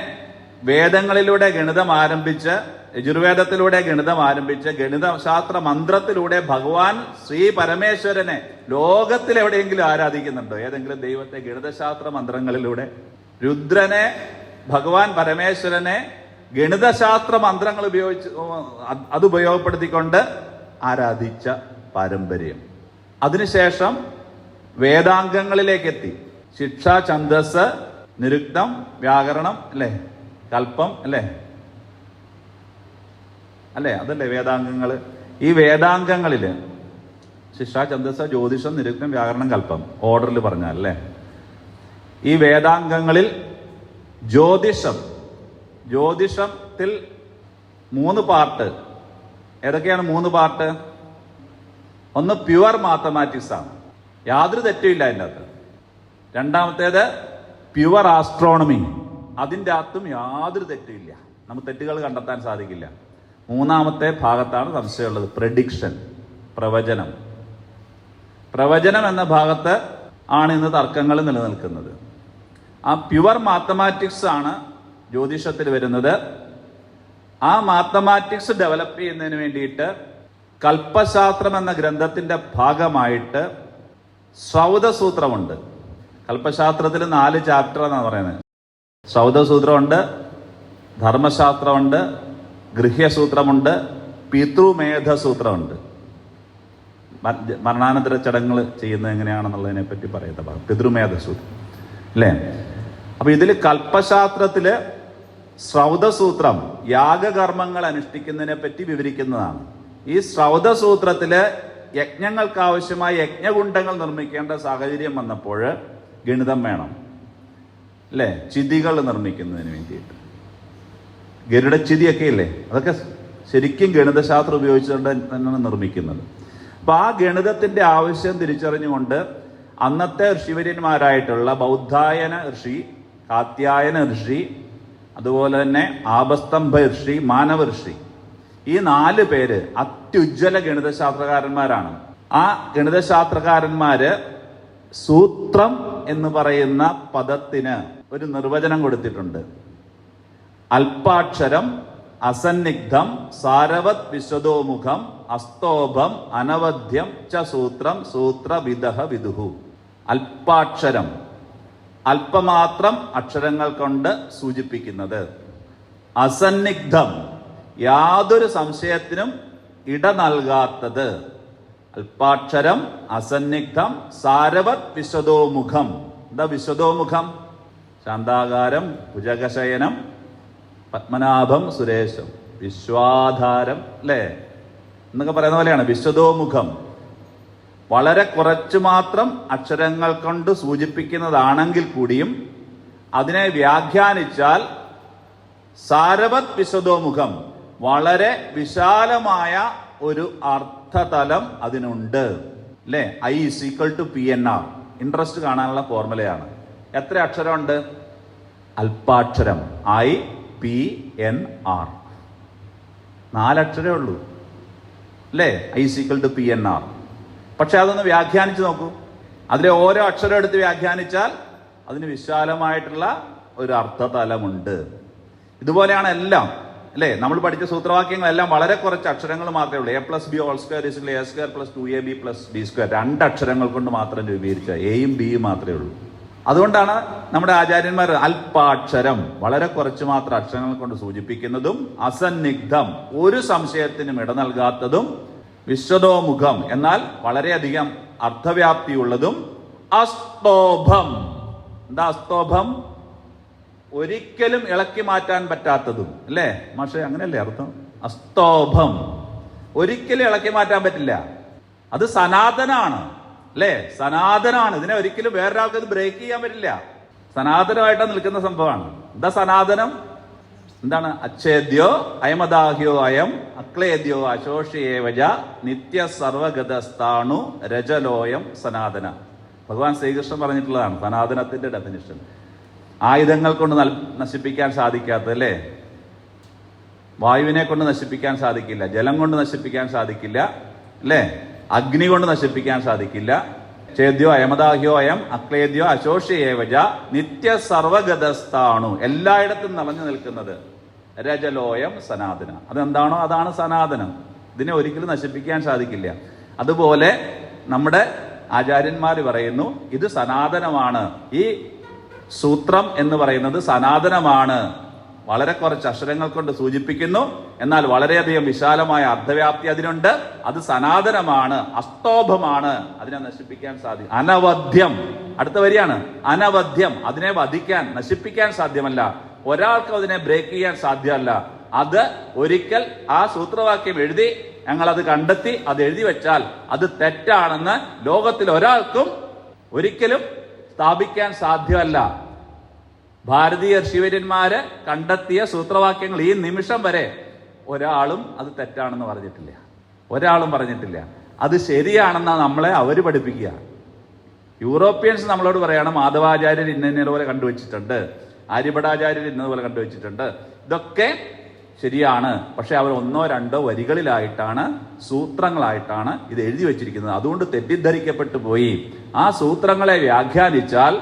[SPEAKER 1] വേദങ്ങളിലൂടെ ഗണിതം ആരംഭിച്ച്, യജുർവേദത്തിലൂടെ ഗണിതം ആരംഭിച്ച്, ഗണിതശാസ്ത്ര മന്ത്രത്തിലൂടെ ഭഗവാൻ ശ്രീ പരമേശ്വരനെ ലോകത്തിലെവിടെയെങ്കിലും ആരാധിക്കുന്നുണ്ടോ? ഏതെങ്കിലും ദൈവത്തെ ഗണിതശാസ്ത്ര മന്ത്രങ്ങളിലൂടെ? രുദ്രനെ, ഭഗവാൻ പരമേശ്വരനെ ഗണിതശാസ്ത്ര മന്ത്രങ്ങൾ അത് ഉപയോഗപ്പെടുത്തിക്കൊണ്ട് ആരാധിച്ച പാരമ്പര്യം. അതിനുശേഷം വേദാംഗങ്ങളിലേക്ക് എത്തി. ശിക്ഷ, ഛന്ദസ്, നിരുക്തം, വ്യാകരണം അല്ലേ, കൽപ്പം അല്ലേ, അതല്ലേ വേദാംഗങ്ങള്. ഈ വേദാംഗങ്ങളില് ശിക്ഷ, ഛന്ദസ്, ജ്യോതിഷം, നിരുക്തം, വ്യാകരണം, കൽപ്പം ഓർഡറിൽ പറഞ്ഞാൽ അല്ലേ. ഈ വേദാംഗങ്ങളിൽ ജ്യോതിഷത്തിൽ 3 പാർട്ട്. ഏതൊക്കെയാണ് 3 പാർട്ട്? ഒന്ന് പ്യുവർ മാത്തമാറ്റിക്സ് ആണ്, യാതൊരു തെറ്റുമില്ല അതിൻ്റെ അകത്ത്. രണ്ടാമത്തേത് പ്യുവർ ആസ്ട്രോണമി, അതിൻ്റെ അകത്തും യാതൊരു തെറ്റുമില്ല, നമുക്ക് തെറ്റുകൾ കണ്ടെത്താൻ സാധിക്കില്ല. മൂന്നാമത്തെ ഭാഗത്താണ് സംശയമുള്ളത്, പ്രഡിക്ഷൻ, പ്രവചനം. പ്രവചനം എന്ന ഭാഗത്ത് ആണ് ഇന്ന് തർക്കങ്ങൾ നിലനിൽക്കുന്നത്. ആ പ്യുവർ മാത്തമാറ്റിക്സ് ആണ് ജ്യോതിഷത്തിൽ വരുന്നത്. ആ മാത്തമാറ്റിക്സ് ഡെവലപ്പ് ചെയ്യുന്നതിന് വേണ്ടിയിട്ട് കൽപ്പശാസ്ത്രം എന്ന ഗ്രന്ഥത്തിന്റെ ഭാഗമായിട്ട് സൗദസൂത്രമുണ്ട്. കൽപ്പശാസ്ത്രത്തിൽ 4 ചാപ്റ്റർ എന്നാണ് പറയുന്നത്. സൗദസൂത്രമുണ്ട്, ധർമ്മശാസ്ത്രമുണ്ട്, ഗൃഹ്യസൂത്രമുണ്ട്, പിതൃമേധസൂത്രമുണ്ട്. മരണാനന്തര ചടങ്ങുകൾ ചെയ്യുന്നത് എങ്ങനെയാണെന്നുള്ളതിനെ പറ്റി പറയുന്ന ഭാഗം പിതൃമേധസൂത്രം അല്ലേ. അപ്പൊ ഇതിൽ കൽപ്പശാസ്ത്രത്തില് ശ്രൗതസൂത്രം യാഗകർമ്മങ്ങൾ അനുഷ്ഠിക്കുന്നതിനെ പറ്റി വിവരിക്കുന്നതാണ്. ഈ ശ്രൗതസൂത്രത്തില് യജ്ഞങ്ങൾക്ക് ആവശ്യമായ യജ്ഞകുണ്ഡങ്ങൾ നിർമ്മിക്കേണ്ട സാഹചര്യം വന്നപ്പോൾ ഗണിതം വേണം അല്ലേ, ചിതികൾ നിർമ്മിക്കുന്നതിന് വേണ്ടിയിട്ട്. ഗരുഡച്ചിതിയൊക്കെ ഇല്ലേ, അതൊക്കെ ശരിക്കും ഗണിതശാസ്ത്രം ഉപയോഗിച്ചുകൊണ്ട് തന്നെയാണ് നിർമ്മിക്കുന്നത്. അപ്പൊ ആ ഗണിതത്തിന്റെ ആവശ്യം തിരിച്ചറിഞ്ഞുകൊണ്ട് അന്നത്തെ ഋഷിവര്യന്മാരായിട്ടുള്ള ബൗദ്ധായന ഋഷി, കാത്യായന ഋഷി, അതുപോലെ തന്നെ ആപസ്തംഭ ഋഷി, മാനവ ഋഷി, ഈ 4 പേര് അത്യുജ്വല ഗണിതശാസ്ത്രകാരന്മാരാണ്. ആ ഗണിതശാസ്ത്രകാരന്മാര് സൂത്രം എന്ന് പറയുന്ന പദത്തിന് ഒരു നിർവചനം കൊടുത്തിട്ടുണ്ട്. അല്പാക്ഷരം, അസന്നിഗ്ധം, സാരവത് വിശദോമുഖം, അസ്തോഭം, അനവധ്യം ച സൂത്രം, സൂത്രവിദഃ വിദുഹു. അല്പാക്ഷരം, അല്പമാത്രം അക്ഷരങ്ങൾ കൊണ്ട് സൂചിപ്പിക്കുന്നത്. അസന്നിഗ്ധം, യാതൊരു സംശയത്തിനും ഇട നൽകാത്തത്. അല്പാക്ഷരം, അസന്നിഗ്ധം, സാരവത് വിശദോമുഖം. എന്താ വിശദോമുഖം? ശാന്താകാരം, ഭുജഗശയനം, പത്മനാഭം സുരേശം, വിശ്വാധാരം അല്ലേ, എന്നൊക്കെ പറയുന്ന പോലെയാണ്. വിശദോമുഖം വളരെ കുറച്ച് മാത്രം അക്ഷരങ്ങൾ കൊണ്ട് സൂചിപ്പിക്കുന്നതാണെങ്കിൽ കൂടിയും അതിനെ വ്യാഖ്യാനിച്ചാൽ സാരവത് വിശദോമുഖം, വളരെ വിശാലമായ ഒരു അർത്ഥതലം അതിനുണ്ട്. അല്ലേ? I=PNR. ഇൻട്രസ്റ്റ് കാണാനുള്ള ഫോർമുലയാണ്. എത്ര അക്ഷരമുണ്ട്? അല്പാക്ഷരം IPNR. 4 അക്ഷരമേ ഉള്ളൂ. അല്ലേ? I=PNR. പക്ഷെ അതൊന്ന് വ്യാഖ്യാനിച്ച് നോക്കൂ. അതിലെ ഓരോ അക്ഷരം എടുത്ത് വ്യാഖ്യാനിച്ചാൽ അതിന് വിശാലമായിട്ടുള്ള ഒരു അർത്ഥതലമുണ്ട്. ഇതുപോലെയാണ് എല്ലാം. അല്ലേ? നമ്മൾ പഠിച്ച സൂത്രവാക്യങ്ങളെല്ലാം വളരെ കുറച്ച് അക്ഷരങ്ങൾ മാത്രമേ ഉള്ളൂ. A+B² A² + 2AB + B². 2 അക്ഷരങ്ങൾ കൊണ്ട് മാത്രം രൂപീകരിച്ച എയും ബിയും മാത്രമേ ഉള്ളൂ. അതുകൊണ്ടാണ് നമ്മുടെ ആചാര്യന്മാർ അല്പാക്ഷരം, വളരെ കുറച്ച് മാത്രം അക്ഷരങ്ങൾ കൊണ്ട് സൂചിപ്പിക്കുന്നതും, അസന്നിഗ്ധം, ഒരു സംശയത്തിനും ഇട നൽകാത്തതും, വിശദോമുഖം എന്നാൽ വളരെയധികം അർത്ഥവ്യാപ്തിയുള്ളതും, അസ്തോഭം. എന്താ അസ്തോഭം? ഒരിക്കലും ഇളക്കി മാറ്റാൻ പറ്റാത്തതും. അല്ലേ മാഷെ? അങ്ങനെയല്ലേ അർത്ഥം? അസ്തോഭം ഒരിക്കലും ഇളക്കി മാറ്റാൻ പറ്റില്ല. അത് സനാതനാണ്. അല്ലേ? സനാതനാണ്. ഇതിനെ ഒരിക്കലും വേറൊരാൾക്ക് ഇത് ബ്രേക്ക് ചെയ്യാൻ പറ്റില്ല. സനാതനമായിട്ട് നിൽക്കുന്ന സംഭവമാണ്. എന്താ സനാതനം? എന്താണ്? അച്ഛേദ്യോ അയമദാഹ്യോ അയം അക്ലേദ്യോ അശോഷിയേവജ നിത്യ സർവഗതസ്ഥാണു രജലോയം സനാതന. ഭഗവാൻ ശ്രീകൃഷ്ണൻ പറഞ്ഞിട്ടുള്ളതാണ് സനാതനത്തിന്റെ ഡെഫിനിഷൻ. ആയുധങ്ങൾ കൊണ്ട് നശിപ്പിക്കാൻ സാധിക്കാത്തത്. അല്ലേ? വായുവിനെ കൊണ്ട് നശിപ്പിക്കാൻ സാധിക്കില്ല, ജലം കൊണ്ട് നശിപ്പിക്കാൻ സാധിക്കില്ല, അല്ലേ? അഗ്നി കൊണ്ട് നശിപ്പിക്കാൻ സാധിക്കില്ല. ചേദ്യോ അയമദാഹ്യോ അയം അക്ലേദ്യോ അശോഷിയേവജ നിത്യ സർവഗതസ്ഥാണു, എല്ലായിടത്തും നിറഞ്ഞു നിൽക്കുന്നത് രജലോയം സനാതന. അതെന്താണോ അതാണ് സനാതനം. ഇതിനെ ഒരിക്കലും നശിപ്പിക്കാൻ സാധിക്കില്ല. അതുപോലെ നമ്മുടെ ആചാര്യന്മാർ പറയുന്നു ഇത് സനാതനമാണ്. ഈ സൂത്രം എന്ന് പറയുന്നത് സനാതനമാണ്. വളരെ കുറച്ച് അക്ഷരങ്ങൾ കൊണ്ട് സൂചിപ്പിക്കുന്നു, എന്നാൽ വളരെയധികം വിശാലമായ അർത്ഥവ്യാപ്തി അതിനുണ്ട്. അത് സനാതനമാണ്, അസ്തോഭമാണ്, അതിനെ നശിപ്പിക്കാൻ സാധിക്കും. അനവധ്യം, അടുത്ത വരിയാണ്. അനവധ്യം, അതിനെ വധിക്കാൻ, നശിപ്പിക്കാൻ സാധ്യമല്ല. ഒരാൾക്ക് അതിനെ ബ്രേക്ക് ചെയ്യാൻ സാധ്യമല്ല. അത് ഒരിക്കൽ ആ സൂത്രവാക്യം എഴുതി ഞങ്ങൾ അത് കണ്ടെത്തി അത് എഴുതി വെച്ചാൽ അത് തെറ്റാണെന്ന് ലോകത്തിൽ ഒരാൾക്കും ഒരിക്കലും സ്ഥാപിക്കാൻ സാധ്യമല്ല. ഭാരതീയ ഋഷിവര്യന്മാര് കണ്ടെത്തിയ സൂത്രവാക്യങ്ങൾ ഈ നിമിഷം വരെ ഒരാളും അത് തെറ്റാണെന്ന് പറഞ്ഞിട്ടില്ല. ഒരാളും പറഞ്ഞിട്ടില്ല. അത് ശരിയാണെന്നാണ് നമ്മളെ അവര് പഠിപ്പിക്കുക. യൂറോപ്യൻസ് നമ്മളോട് പറയാണ് മാധവാചാര്യർ ഇന്നപോലെ കണ്ടുവച്ചിട്ടുണ്ട്, ആര്യഭടാചാര്യർ ഇന്നതുപോലെ കണ്ടുവച്ചിട്ടുണ്ട്. ഇതൊക്കെ ശരിയാണ്. പക്ഷെ അവർ 1-2 വരികളിലായിട്ടാണ്, സൂത്രങ്ങളായിട്ടാണ് ഇത് എഴുതി വെച്ചിരിക്കുന്നത്. അതുകൊണ്ട് തെറ്റിദ്ധരിക്കപ്പെട്ടു പോയി. ആ സൂത്രങ്ങളെ വ്യാഖ്യാനിച്ചാൽ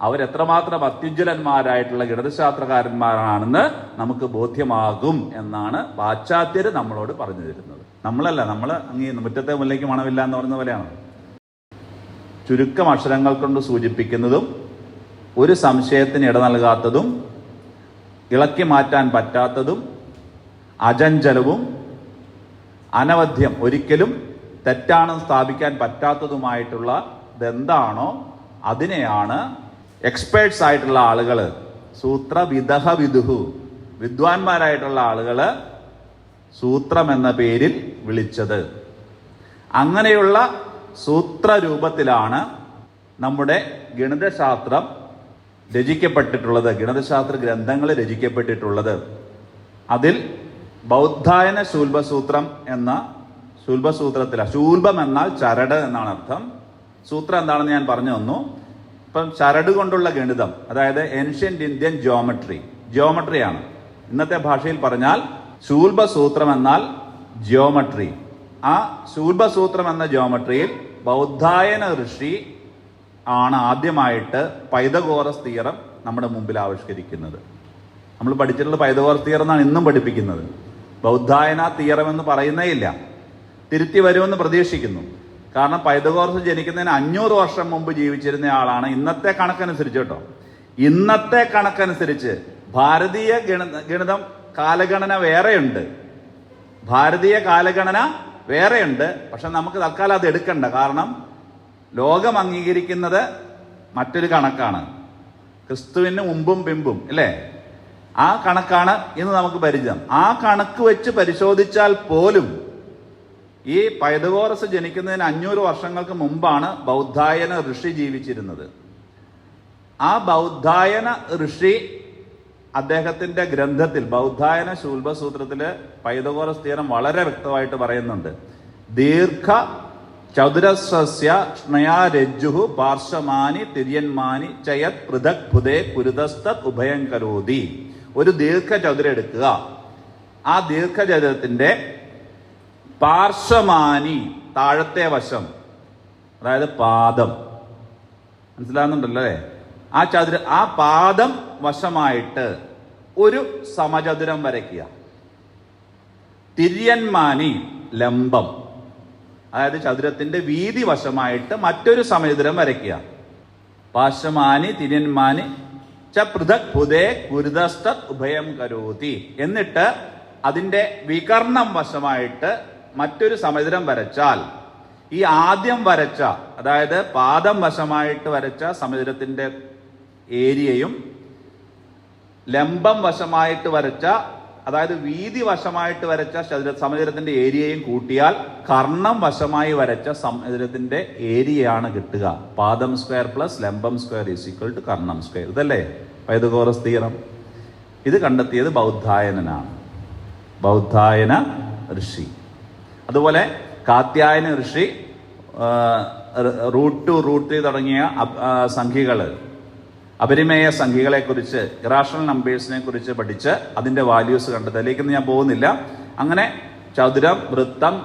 [SPEAKER 1] അവരെത്രമാത്രം അത്യുജ്വലന്മാരായിട്ടുള്ള ഗണിതശാസ്ത്രകാരന്മാരാണെന്ന് നമുക്ക് ബോധ്യമാകും എന്നാണ് പാശ്ചാത്യര് നമ്മളോട് പറഞ്ഞു തരുന്നത്. നമ്മളല്ല, നമ്മൾ അങ്ങ് മുറ്റത്തെ മുല്ലയ്ക്ക് മണമില്ല എന്ന് പറഞ്ഞ പോലെയാണ്. ചുരുക്കം അക്ഷരങ്ങൾ കൊണ്ട് സൂചിപ്പിക്കുന്നതും ഒരു സംശയത്തിന് ഇട നൽകാത്തതും ഇളക്കി മാറ്റാൻ പറ്റാത്തതും അചഞ്ചലവും അനവധ്യം, ഒരിക്കലും തെറ്റാണെന്ന് സ്ഥാപിക്കാൻ പറ്റാത്തതുമായിട്ടുള്ള ഇതെന്താണോ അതിനെയാണ് എക്സ്പേർട്സ് ആയിട്ടുള്ള ആളുകൾ, സൂത്രവിദഹ വിദുഹു, വിദ്വാൻമാരായിട്ടുള്ള ആളുകൾ സൂത്രം എന്ന പേരിൽ വിളിച്ചത്. അങ്ങനെയുള്ള സൂത്രരൂപത്തിലാണ് നമ്മുടെ ഗണിതശാസ്ത്രം രചിക്കപ്പെട്ടിട്ടുള്ളത്, ഗണിതശാസ്ത്ര ഗ്രന്ഥങ്ങൾ രചിക്കപ്പെട്ടിട്ടുള്ളത്. അതിൽ ബൗദ്ധായന ശൂൽബസൂത്രം എന്ന ശൂൽബസൂത്രത്തിലാണ്, ശൂൽബം എന്നാൽ ചരട് എന്നാണ് അർത്ഥം. സൂത്രം എന്താണെന്ന് ഞാൻ പറഞ്ഞു തന്നു. ഇപ്പം ചരട് കൊണ്ടുള്ള ഗണിതം, അതായത് ഏൻഷ്യന്റ് ഇന്ത്യൻ ജിയോമെട്രിയാണ്. ഇന്നത്തെ ഭാഷയിൽ പറഞ്ഞാൽ ശൂൽബസൂത്രം എന്നാൽ ജിയോമെട്രി. ആ ശൂൽബസൂത്രം എന്ന ജിയോമെട്രിയിൽ ബൗദ്ധായന ഋഷി ആണ് ആദ്യമായിട്ട് പൈതഗോറസ് തിയറം നമ്മുടെ മുമ്പിൽ ആവിഷ്കരിക്കുന്നത്. നമ്മൾ പഠിച്ചിട്ടുള്ള പൈതഗോറസ് തിയറം എന്നാണ് ഇന്നും പഠിപ്പിക്കുന്നത്. ബൗദ്ധായന തിയറം എന്ന് പറയുന്നേ ഇല്ല. തിരുത്തി വരുമെന്ന് പ്രതീക്ഷിക്കുന്നു. കാരണം പൈതഗോറസ് ജനിക്കുന്നതിന് 500 വർഷം മുമ്പ് ജീവിച്ചിരുന്ന ആളാണ്. ഇന്നത്തെ കണക്കനുസരിച്ച് കേട്ടോ, ഇന്നത്തെ കണക്കനുസരിച്ച് ഭാരതീയ ഗണിതം കാലഗണന വേറെയുണ്ട്, ഭാരതീയ കാലഗണന വേറെയുണ്ട്. പക്ഷെ നമുക്ക് തൽക്കാലം അത് എടുക്കണ്ട. കാരണം ലോകം അംഗീകരിക്കുന്നത് മറ്റൊരു കണക്കാണ്, ക്രിസ്തുവിന് മുമ്പും പിമ്പും, അല്ലേ? ആ കണക്കാണ് ഇന്ന് നമുക്ക് പരിചയം. ആ കണക്ക് വെച്ച് പരിശോധിച്ചാൽ പോലും ഈ പൈതഗോറസ് ജനിക്കുന്നതിന് 500 വർഷങ്ങൾക്ക് മുമ്പാണ് ബൗദ്ധായന ഋഷി ജീവിച്ചിരുന്നത്. ആ ബൗദ്ധായന ഋഷി അദ്ദേഹത്തിന്റെ ഗ്രന്ഥത്തിൽ ബൗദ്ധായന ശൂൽബസൂത്രത്തില് പൈതഗോറസ് തിയറം വളരെ വ്യക്തമായിട്ട് പറയുന്നുണ്ട്. ദീർഘ ചതുരസ്യ സ്നയാരജ്ജു പാർശ്വമാനി തിര്യന്മാനി ചയത് പൃഥക് ഭുതേ കുരുതസ്തത് ഉഭയം കരോതി. ഒരു ദീർഘചതുരം എടുക്കുക. ആ ദീർഘചതുരത്തിന്റെ പാർശ്വമാനി താഴത്തെ വശം, അതായത് പാദം, മനസ്സിലാകുന്നുണ്ടല്ലേ? ആ പാദം വശമായിട്ട് ഒരു സമചതുരം വരയ്ക്കുക. തിര്യന്മാനി ലംബം, അതായത് ചതുരത്തിന്റെ വീതി വശമായിട്ട് മറ്റൊരു സമചതുരം വരയ്ക്കുക. പാർശ്വമാനി തിര്യന്മാനി ച പൃഥക് ഭുതേ കുരുതസ്തത് ഉഭയം കരോതി. എന്നിട്ട് അതിന്റെ വികർണം വശമായിട്ട് മറ്റൊരു സമചതുരം വരച്ചാൽ ഈ ആദ്യം വരച്ച, അതായത് പാദം വശമായിട്ട് വരച്ച സമചതുരത്തിന്റെ ഏരിയയും ലംബം വശമായിട്ട് വരച്ച, അതായത് വീതി വശമായിട്ട് വരച്ച സമചതുരത്തിന്റെ ഏരിയയും കൂട്ടിയാൽ കർണം വശമായി വരച്ച സമചതുരത്തിന്റെ ഏരിയയാണ് കിട്ടുക. പാദം സ്ക്വയർ പ്ലസ് ലംബം സ്ക്വയർ ഈസ് ഈക്വൽ ടു കർണം സ്ക്വയർ. ഇതല്ലേ പൈതഗോറസ് തിയറം? ഇത് കണ്ടെത്തിയത് ബൗദ്ധായനാണ്, ബൗദ്ധായന ഋഷി. അതുപോലെ കാത്യായന ഋഷി റൂട്ട് 2, റൂട്ട് 3 തുടങ്ങിയ സംഖ്യകള്, അപരിമേയ സംഖ്യകളെ കുറിച്ച്, ഇറാഷണൽ നമ്പേഴ്സിനെ കുറിച്ച് പഠിച്ച് അതിന്റെ വാല്യൂസ് കണ്ടത്. അതിലേക്കൊന്നും ഞാൻ പോകുന്നില്ല. അങ്ങനെ ചതുരം, വൃത്തം,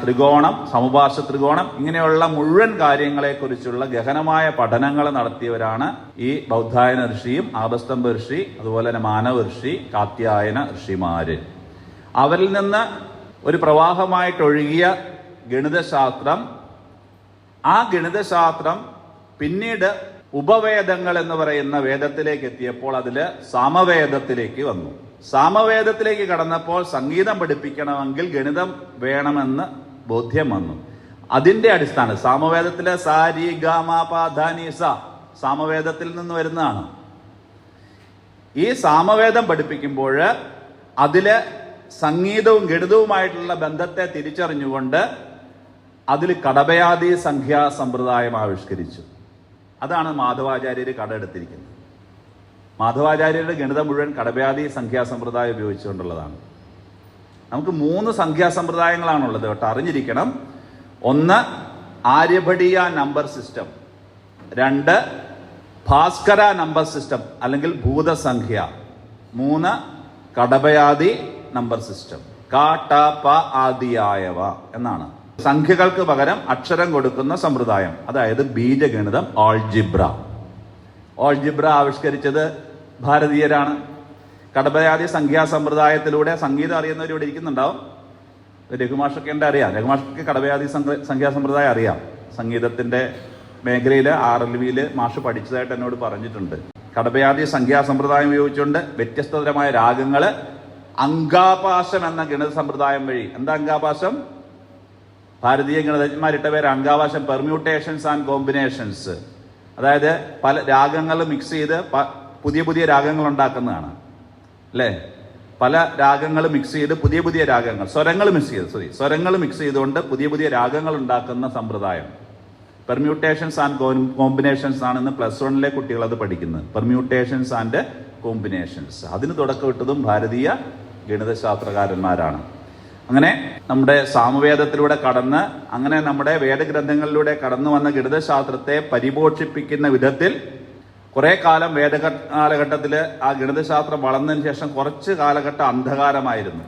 [SPEAKER 1] ത്രികോണം, സമപാർശ്വ ത്രികോണം, ഇങ്ങനെയുള്ള മുഴുവൻ കാര്യങ്ങളെ കുറിച്ചുള്ള ഗഹനമായ പഠനങ്ങൾ നടത്തിയവരാണ് ഈ ബൗദ്ധായന ഋഷിയും ആപസ്തംഭ ഋഷി, അതുപോലെ തന്നെ മാനവ ഋഷി, കാത്യായന ഋഷിമാര്. അവരിൽ നിന്ന് ഒരു പ്രവാഹമായിട്ടൊഴുകിയ ഗണിതശാസ്ത്രം, ആ ഗണിതശാസ്ത്രം പിന്നീട് ഉപവേദങ്ങൾ എന്ന് പറയുന്ന വേദത്തിലേക്ക് എത്തിയപ്പോൾ അതില് സാമവേദത്തിലേക്ക് വന്നു. സാമവേദത്തിലേക്ക് കടന്നപ്പോൾ സംഗീതം പഠിപ്പിക്കണമെങ്കിൽ ഗണിതം വേണമെന്ന് ബോധ്യം വന്നു. അതിന്റെ അടിസ്ഥാനം സാമവേദത്തിലെ സാരി ഗാമ പാധാനി സ സാമവേദത്തിൽ നിന്ന് വരുന്നതാണ്. ഈ സാമവേദം പഠിപ്പിക്കുമ്പോൾ അതില് സംഗീതവും ഗണിതവുമായിട്ടുള്ള ബന്ധത്തെ തിരിച്ചറിഞ്ഞുകൊണ്ട് അതിൽ കടബയാദി സംഖ്യാ സമ്പ്രദായം ആവിഷ്കരിച്ചു. അതാണ് മാധവാചാര്യർ കടമെടുത്തിരിക്കുന്നത്. മാധവാചാര്യരുടെ ഗണിതം മുഴുവൻ കടബയാദി സംഖ്യാസമ്പ്രദായം ഉപയോഗിച്ചുകൊണ്ടുള്ളതാണ്. നമുക്ക് 3 സംഖ്യാസമ്പ്രദായങ്ങളാണുള്ളത് കേട്ടോ, അറിഞ്ഞിരിക്കണം. 1 Aryabhatiya number system, 2 Bhaskara number system അല്ലെങ്കിൽ ഭൂതസംഖ്യ, 3 കടബയാദി നമ്പർ സിസ്റ്റം. ക ട പ ആദിയായവ എന്നാണ്. സംഖ്യകൾക്ക് പകരം അക്ഷരം കൊടുക്കുന്ന സമ്പ്രദായം, അതായത് ബീജഗണിതം, ഓൾജിബ്ര. ഓൾജിബ്ര ആവിഷ്കരിച്ചത് ഭാരതീയരാണ്. കടബയാദി സംഖ്യാ സമ്പ്രദായത്തിലൂടെ സംഗീതം അറിയുന്നവർ ഇവിടെ ഇരിക്കുന്നുണ്ടാവും. രഘുമാഷൊക്കെ ഉണ്ട്, അറിയാം. രഘുമാഷക്ക് കടബയാദി സംഖ്യാ സമ്പ്രദായം അറിയാം. സംഗീതത്തിന്റെ മേഖലയിൽ RLVയിൽ മാഷ് പഠിച്ചതായിട്ട് എന്നോട് പറഞ്ഞിട്ടുണ്ട്. കടബയാദി സംഖ്യാ സമ്പ്രദായം ഉപയോഗിച്ചുകൊണ്ട് വ്യത്യസ്തതരമായ രാഗങ്ങള്, അങ്കാപാശം എന്ന ഗണിത സമ്പ്രദായം വഴി. എന്താ അങ്കാപാശം? ഭാരതീയ ഗണിതജ്ഞന്മാരിട്ട പേര് അങ്കാപാശം, പെർമ്യൂട്ടേഷൻസ് ആൻഡ് കോമ്പിനേഷൻസ്. അതായത് പല രാഗങ്ങൾ മിക്സ് ചെയ്ത് പുതിയ പുതിയ രാഗങ്ങൾ ഉണ്ടാക്കുന്നതാണ്, അല്ലേ? പല രാഗങ്ങൾ മിക്സ് ചെയ്ത് പുതിയ പുതിയ രാഗങ്ങൾ, സ്വരങ്ങൾ മിക്സ് ചെയ്തുകൊണ്ട് പുതിയ പുതിയ രാഗങ്ങൾ ഉണ്ടാക്കുന്ന സമ്പ്രദായം. പെർമ്യൂട്ടേഷൻസ് ആൻഡ് കോമ്പിനേഷൻസ് ആണ് ഇന്ന് +1 കുട്ടികൾ അത് പഠിക്കുന്നത്. Permutations and combinations. അതിന് തുടക്കമിട്ടതും ഭാരതീയ ഗണിതശാസ്ത്രകാരന്മാരാണ്. അങ്ങനെ നമ്മുടെ സാമവേദത്തിലൂടെ കടന്ന്, അങ്ങനെ നമ്മുടെ വേദഗ്രന്ഥങ്ങളിലൂടെ കടന്നു വന്ന ഗണിതശാസ്ത്രത്തെ പരിപോഷിപ്പിക്കുന്ന വിധത്തിൽ കുറെ കാലം കാലഘട്ടത്തിൽ ആ ഗണിതശാസ്ത്രം വളർന്നതിന് ശേഷം കുറച്ച് കാലഘട്ടം അന്ധകാരമായിരുന്നു.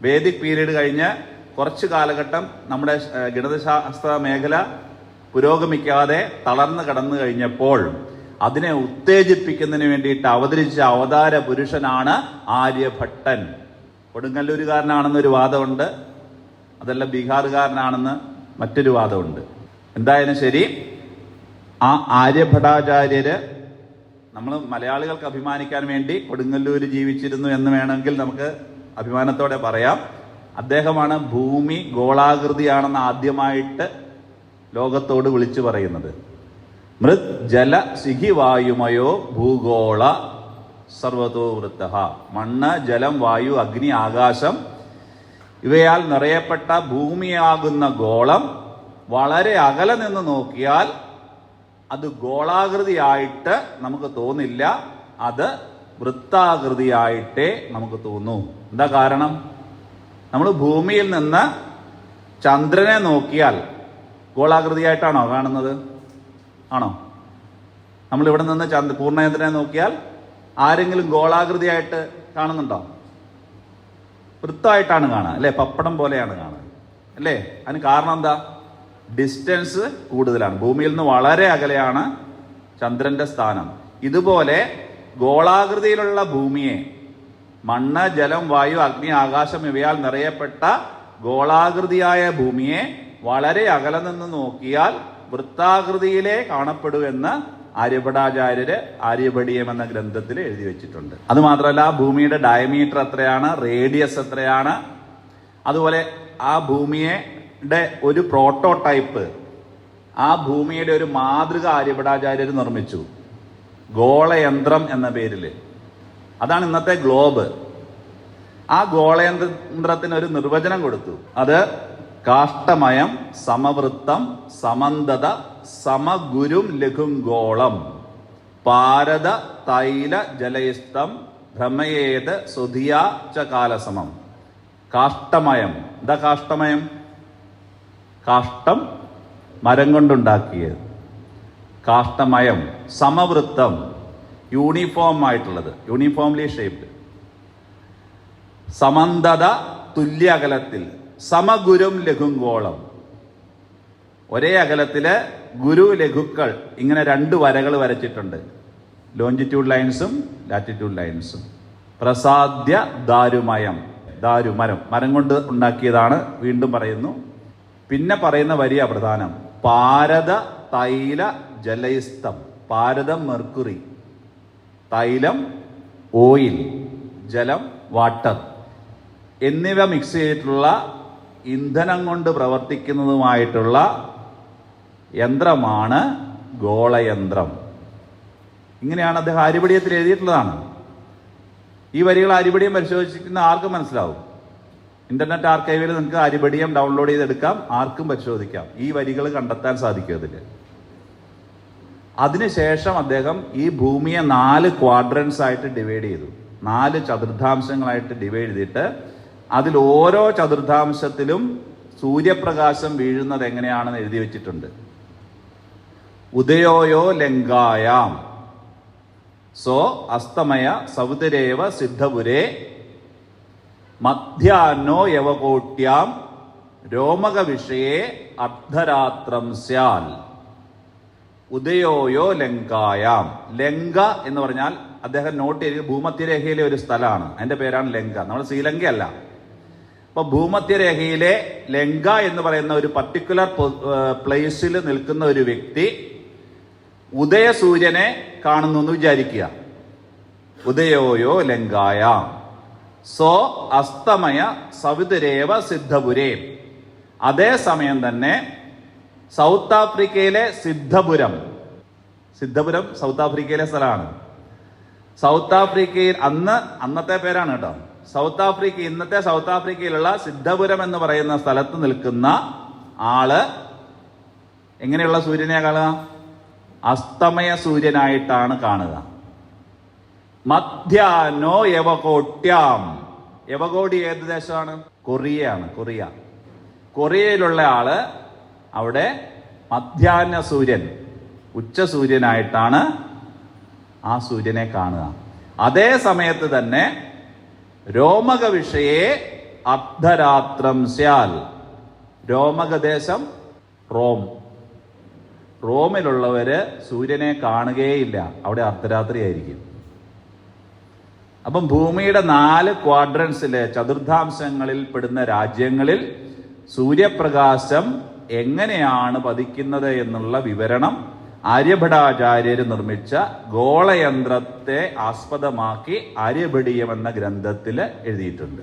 [SPEAKER 1] വേദിക് പീരീഡ് കഴിഞ്ഞ് കുറച്ച് കാലഘട്ടം നമ്മുടെ ഗണിതശാസ്ത്ര മേഖല പുരോഗമിക്കാതെ തളർന്നു കടന്നു കഴിഞ്ഞപ്പോൾ അതിനെ ഉത്തേജിപ്പിക്കുന്നതിന് വേണ്ടിയിട്ട് അവതരിച്ച അവതാര പുരുഷനാണ് ആര്യഭട്ടൻ. കൊടുങ്ങല്ലൂരുകാരനാണെന്നൊരു വാദമുണ്ട്, അതല്ല ബീഹാറുകാരനാണെന്ന് മറ്റൊരു വാദമുണ്ട്. എന്തായാലും ശരി, ആ ആര്യഭട്ടാചാര്യര് നമ്മൾ മലയാളികൾക്ക് അഭിമാനിക്കാൻ വേണ്ടി കൊടുങ്ങല്ലൂര് ജീവിച്ചിരുന്നു എന്ന് വേണമെങ്കിൽ നമുക്ക് അഭിമാനത്തോടെ പറയാം. അദ്ദേഹമാണ് ഭൂമി ഗോളാകൃതിയാണെന്ന് ആദ്യമായിട്ട് ലോകത്തോട് വിളിച്ചു പറയുന്നത്. മൃത് ജല സിഹി വായുമയോ ഭൂഗോള സർവതോ വൃത്ത. മണ്ണ്, ജലം, വായു, അഗ്നി, ആകാശം ഇവയാൽ നിറയപ്പെട്ട ഭൂമിയാകുന്ന ഗോളം വളരെ അകലെ നിന്ന് നോക്കിയാൽ അത് ഗോളാകൃതിയായിട്ട് നമുക്ക് തോന്നില്ല, അത് വൃത്താകൃതിയായിട്ടേ നമുക്ക് തോന്നൂ. എന്താ കാരണം? നമ്മൾ ഭൂമിയിൽ നിന്ന് ചന്ദ്രനെ നോക്കിയാൽ ഗോളാകൃതിയായിട്ടാണോ കാണുന്നത്? ആണോ? നമ്മൾ ഇവിടെ നിന്ന് പൂർണ്ണചന്ദ്രനെ നോക്കിയാൽ ആരെങ്കിലും ഗോളാകൃതിയായിട്ട് കാണുന്നുണ്ടോ? വൃത്തമായിട്ടാണ് കാണുക അല്ലേ? പപ്പടം പോലെയാണ് കാണുക അല്ലേ? അതിന് കാരണം എന്താ? ഡിസ്റ്റൻസ് കൂടുതലാണ്. ഭൂമിയിൽ നിന്ന് വളരെ അകലെയാണ് ചന്ദ്രന്റെ സ്ഥാനം. ഇതുപോലെ ഗോളാകൃതിയിലുള്ള ഭൂമിയെ, മണ്ണ്, ജലം, വായു, അഗ്നി, ആകാശം ഇവയാൽ നിറയപ്പെട്ട ഗോളാകൃതിയായ ഭൂമിയെ വളരെ അകലെ നിന്ന് നോക്കിയാൽ വൃത്താകൃതിയിലേ കാണപ്പെടുമെന്ന് ആര്യഭടാചാര്യര് ആര്യഭടീയം എന്ന ഗ്രന്ഥത്തിൽ എഴുതി വെച്ചിട്ടുണ്ട്. അത് മാത്രമല്ല, ആ ഭൂമിയുടെ ഡയമീറ്റർ എത്രയാണ്, റേഡിയസ് എത്രയാണ്, അതുപോലെ ആ ഭൂമിയുടെ ഒരു പ്രോട്ടോടൈപ്പ്, ആ ഭൂമിയുടെ ഒരു മാതൃക ആര്യഭടാചാര്യർ നിർമ്മിച്ചു, ഗോളയന്ത്രം എന്ന പേരിൽ. അതാണ് ഇന്നത്തെ ഗ്ലോബ്. ആ ഗോളയന്ത്രത്തിന് ഒരു നിർവചനം കൊടുത്തു. അത് കാഷ്ടമയം, സമവൃത്തം, സമന്തത, സമഗുരും ലഘും ഗോളം, പാരത തൈല ജലയിസ്തം, ഭ്രമയേത് സുധിയാ ച കാലസമം. കാഷ്ടമയം. എന്താ കാഷ്ടമയം? കാഷ്ടം മരം കൊണ്ടുണ്ടാക്കിയത്. കാഷ്ടമയം. സമവൃത്തം, യൂണിഫോം ആയിട്ടുള്ളത്, യൂണിഫോംലി ഷേപ്ഡ്. സമന്തത, തുല്യ അകലത്തിൽ. സമഗുരും ലഘുങ്കോളം, ഒരേ അകലത്തില് ഗുരു ലഘുക്കൾ ഇങ്ങനെ 2 വരകൾ വരച്ചിട്ടുണ്ട്, ലോഞ്ചിറ്റ്യൂഡ് ലൈൻസും ലാറ്റിറ്റ്യൂഡ് ലൈൻസും. പ്രസാദ്യ ദാരുമയം, ദാരു മരം, മരം കൊണ്ട് ഉണ്ടാക്കിയതാണ്. വീണ്ടും പറയുന്നു. പിന്നെ പറയുന്ന വരിയ പ്രധാനം. പാരത തൈല ജലയിസ്തം. പാരതം മെർക്കുറി, തൈലം ഓയിൽ, ജലം വാട്ടർ എന്നിവ മിക്സ് ചെയ്തിട്ടുള്ള ഇന്ധനം കൊണ്ട് പ്രവർത്തിക്കുന്നതുമായിട്ടുള്ള യന്ത്രമാണ് ഗോളയന്ത്രം. ഇങ്ങനെയാണ് അദ്ദേഹം ആര്യഭടീയത്തിൽ എഴുതിയിട്ടുള്ളതാണ്. ഈ വരികൾ ആര്യഭടീയം പരിശോധിക്കുന്ന ആർക്കും മനസ്സിലാവും. ഇന്റർനെറ്റ് ആർക്കൈവിൽ നിങ്ങൾക്ക് ആര്യഭടീയം ഡൗൺലോഡ് ചെയ്തെടുക്കാം, ആർക്കും പരിശോധിക്കാം. ഈ വരികൾ കണ്ടെത്താൻ സാധിക്കും അതിൽ. അതിനുശേഷം അദ്ദേഹം ഈ ഭൂമിയെ 4 ക്വാഡ്രൻസ് ആയിട്ട് ഡിവൈഡ് ചെയ്തു. 4 ചതുർത്ഥാംശങ്ങളായിട്ട് ഡിവൈഡ് ചെയ്തിട്ട് അതിൽ ഓരോ ചതുർത്ഥാംശത്തിലും സൂര്യപ്രകാശം വീഴുന്നത് എങ്ങനെയാണെന്ന് എഴുതി വെച്ചിട്ടുണ്ട്. ഉദയോയോ ലങ്കായാം സോ അസ്തമയ സൗതരേവ സിദ്ധപുരേ മധ്യാഹ്നോ യവകോട്ട്യാം രോമക വിഷയേ അർദ്ധരാത്രം സ്യാൽ. ഉദയോയോ ലങ്കായാം. ലങ്ക എന്ന് പറഞ്ഞാൽ അദ്ദേഹം നോട്ട് ചെയ്ത് ഭൂമധ്യരേഖയിലെ ഒരു സ്ഥലമാണ്, അതിന്റെ പേരാണ് ലങ്ക. നമ്മൾ ശ്രീലങ്കയല്ല. അപ്പൊ ഭൂമധ്യരേഖയിലെ ലങ്ക എന്ന് പറയുന്ന ഒരു പർട്ടിക്കുലർ പ്ലേസിൽ നിൽക്കുന്ന ഒരു വ്യക്തി ഉദയസൂര്യനെ കാണുന്നു എന്ന് വിചാരിക്കുക. ഉദയോയോ ലങ്കായാം സോ അസ്തമയ സവിതുരേവ സിദ്ധപുരേ. അതേസമയം തന്നെ സൗത്ത് ആഫ്രിക്കയിലെ സിദ്ധപുരം സൗത്ത് ആഫ്രിക്കയിലെ സ്ഥലമാണ്. സൗത്ത് ആഫ്രിക്കയിൽ അന്നത്തെ പേരാണ് കേട്ടോ. ഇന്നത്തെ സൗത്ത് ആഫ്രിക്കയിലുള്ള സിദ്ധപുരം എന്ന് പറയുന്ന സ്ഥലത്ത് നിൽക്കുന്ന ആള് എങ്ങനെയുള്ള സൂര്യനെ കാണുക? അസ്തമയ സൂര്യനായിട്ടാണ് കാണുക. മധ്യാഹ്നോ യവകോട്ട്യാം. യവകോടി ഏത് ദേശമാണ്? കൊറിയയാണ്. കൊറിയയിലുള്ള ആള് അവിടെ മധ്യാഹ്ന സൂര്യൻ, ഉച്ച സൂര്യനായിട്ടാണ് ആ സൂര്യനെ കാണുക. അതേ സമയത്ത് തന്നെ രോമക വിഷയേ അർദ്ധരാത്രം സ്യാൽ. രോമകദേശം റോമിലുള്ളവര് സൂര്യനെ കാണുകയില്ല, അവിടെ അർദ്ധരാത്രി ആയിരിക്കും. അപ്പം ഭൂമിയുടെ 4 ക്വാഡ്രൻസിലെ ചതുർത്ഥാംശങ്ങളിൽ പെടുന്ന രാജ്യങ്ങളിൽ സൂര്യപ്രകാശം എങ്ങനെയാണ് പതിക്കുന്നത് എന്നുള്ള വിവരണം ആര്യഭടാചാര്യർ നിർമ്മിച്ച ഗോളയന്ത്രത്തെ ആസ്പദമാക്കി ആര്യഭടീയം എന്ന ഗ്രന്ഥത്തിൽ എഴുതിയിട്ടുണ്ട്.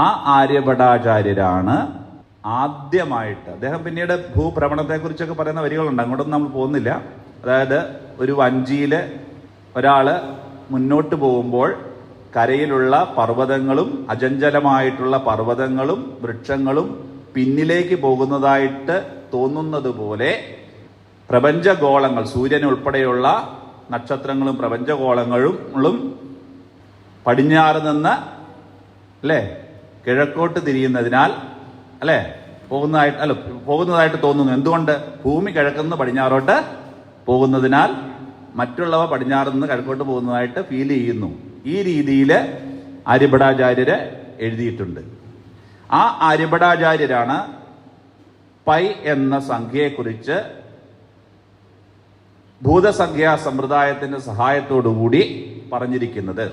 [SPEAKER 1] ആ ആര്യഭടാചാര്യരാണ് ആദ്യമായിട്ട്, അദ്ദേഹം പിന്നീട് ഭൂഭ്രമണത്തെക്കുറിച്ചൊക്കെ പറയുന്ന വരികളുണ്ട്, അങ്ങോട്ടൊന്നും നമ്മൾ പോകുന്നില്ല. അതായത് ഒരു വഞ്ചിയിൽ ഒരാള് മുന്നോട്ട് പോകുമ്പോൾ കരയിലുള്ള പർവ്വതങ്ങളും അചഞ്ചലമായിട്ടുള്ള പർവ്വതങ്ങളും വൃക്ഷങ്ങളും പിന്നിലേക്ക് പോകുന്നതായിട്ട് തോന്നുന്നത് പോലെ പ്രപഞ്ചഗോളങ്ങൾ, സൂര്യൻ ഉൾപ്പെടെയുള്ള നക്ഷത്രങ്ങളും പ്രപഞ്ചഗോളങ്ങളും പടിഞ്ഞാറ് നിന്ന് അല്ലേ കിഴക്കോട്ട് തിരിയുന്നതിനാൽ അല്ലേ പോകുന്നതായിട്ട് തോന്നുന്നു. എന്തുകൊണ്ട്? ഭൂമി കിഴക്കുനിന്ന് പടിഞ്ഞാറോട്ട് പോകുന്നതിനാൽ മറ്റുള്ളവ പടിഞ്ഞാറ് നിന്ന് കിഴക്കോട്ട് പോകുന്നതായിട്ട് ഫീൽ ചെയ്യുന്നു. ഈ രീതിയിൽ ആര്യഭടാചാര്യര് എഴുതിയിട്ടുണ്ട്. ആ ആര്യഭടാചാര്യരാണ് പൈ എന്ന സംഖ്യയെക്കുറിച്ച് ഭൂതസംഖ്യാ സമ്പ്രദായത്തിന്റെ സഹായത്തോടുകൂടി പറഞ്ഞിരിക്കുന്നത്.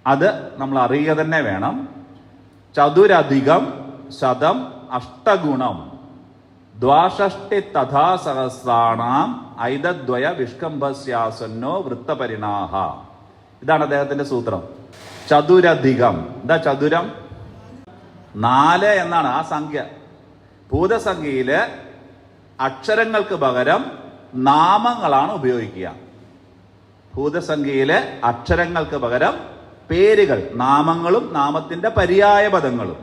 [SPEAKER 1] അത് നമ്മൾ അറിയുക തന്നെ വേണം. ചതുരധികം ശതം അഷ്ടഗുണം ദ്വാഷഷ്ടി തഥാ സഹസ്രാണാം ഐതദ്വയ വിഷ്കംഭസ്യാസന്നോ വൃത്തപരിണാഹ. ഇതാണ് അദ്ദേഹത്തിന്റെ സൂത്രം. ചതുരധികം. എന്താ ചതുരം? 4 എന്നാണ് ആ സംഖ്യ. ഭൂതസംഖ്യയില് അക്ഷരങ്ങൾക്ക് പകരം നാമങ്ങളാണ് ഉപയോഗിക്കുക. ഭൂതസംഖ്യയിലെ അക്ഷരങ്ങൾക്ക് പകരം പേരുകൾ, നാമങ്ങളും നാമത്തിന്റെ പര്യായ പദങ്ങളും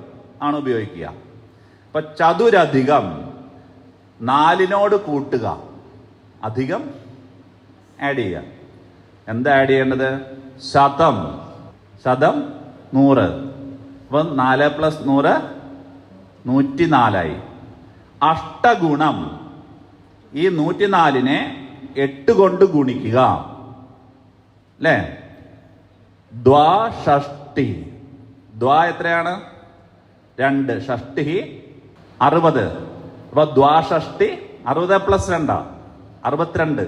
[SPEAKER 1] ആണ് ഉപയോഗിക്കുക. ഇപ്പൊ ചതുരധികം 4 കൂട്ടുക, അധികം ആഡ് ചെയ്യുക. എന്താ ആഡ് ചെയ്യേണ്ടത്? ശതം. ശതം 100. അപ്പം 4 + 100 104. അഷ്ടഗുണം. ഈ 104നെ 8 കൊണ്ട് ഗുണിക്കുക അല്ലേ? ദ്വാഷഷ്ടി. ദ്വാ എത്രയാണ്? 2. ഷഷ്ടി 60. അപ്പൊ ദ്വാഷഷ്ടി 60 + 2 62.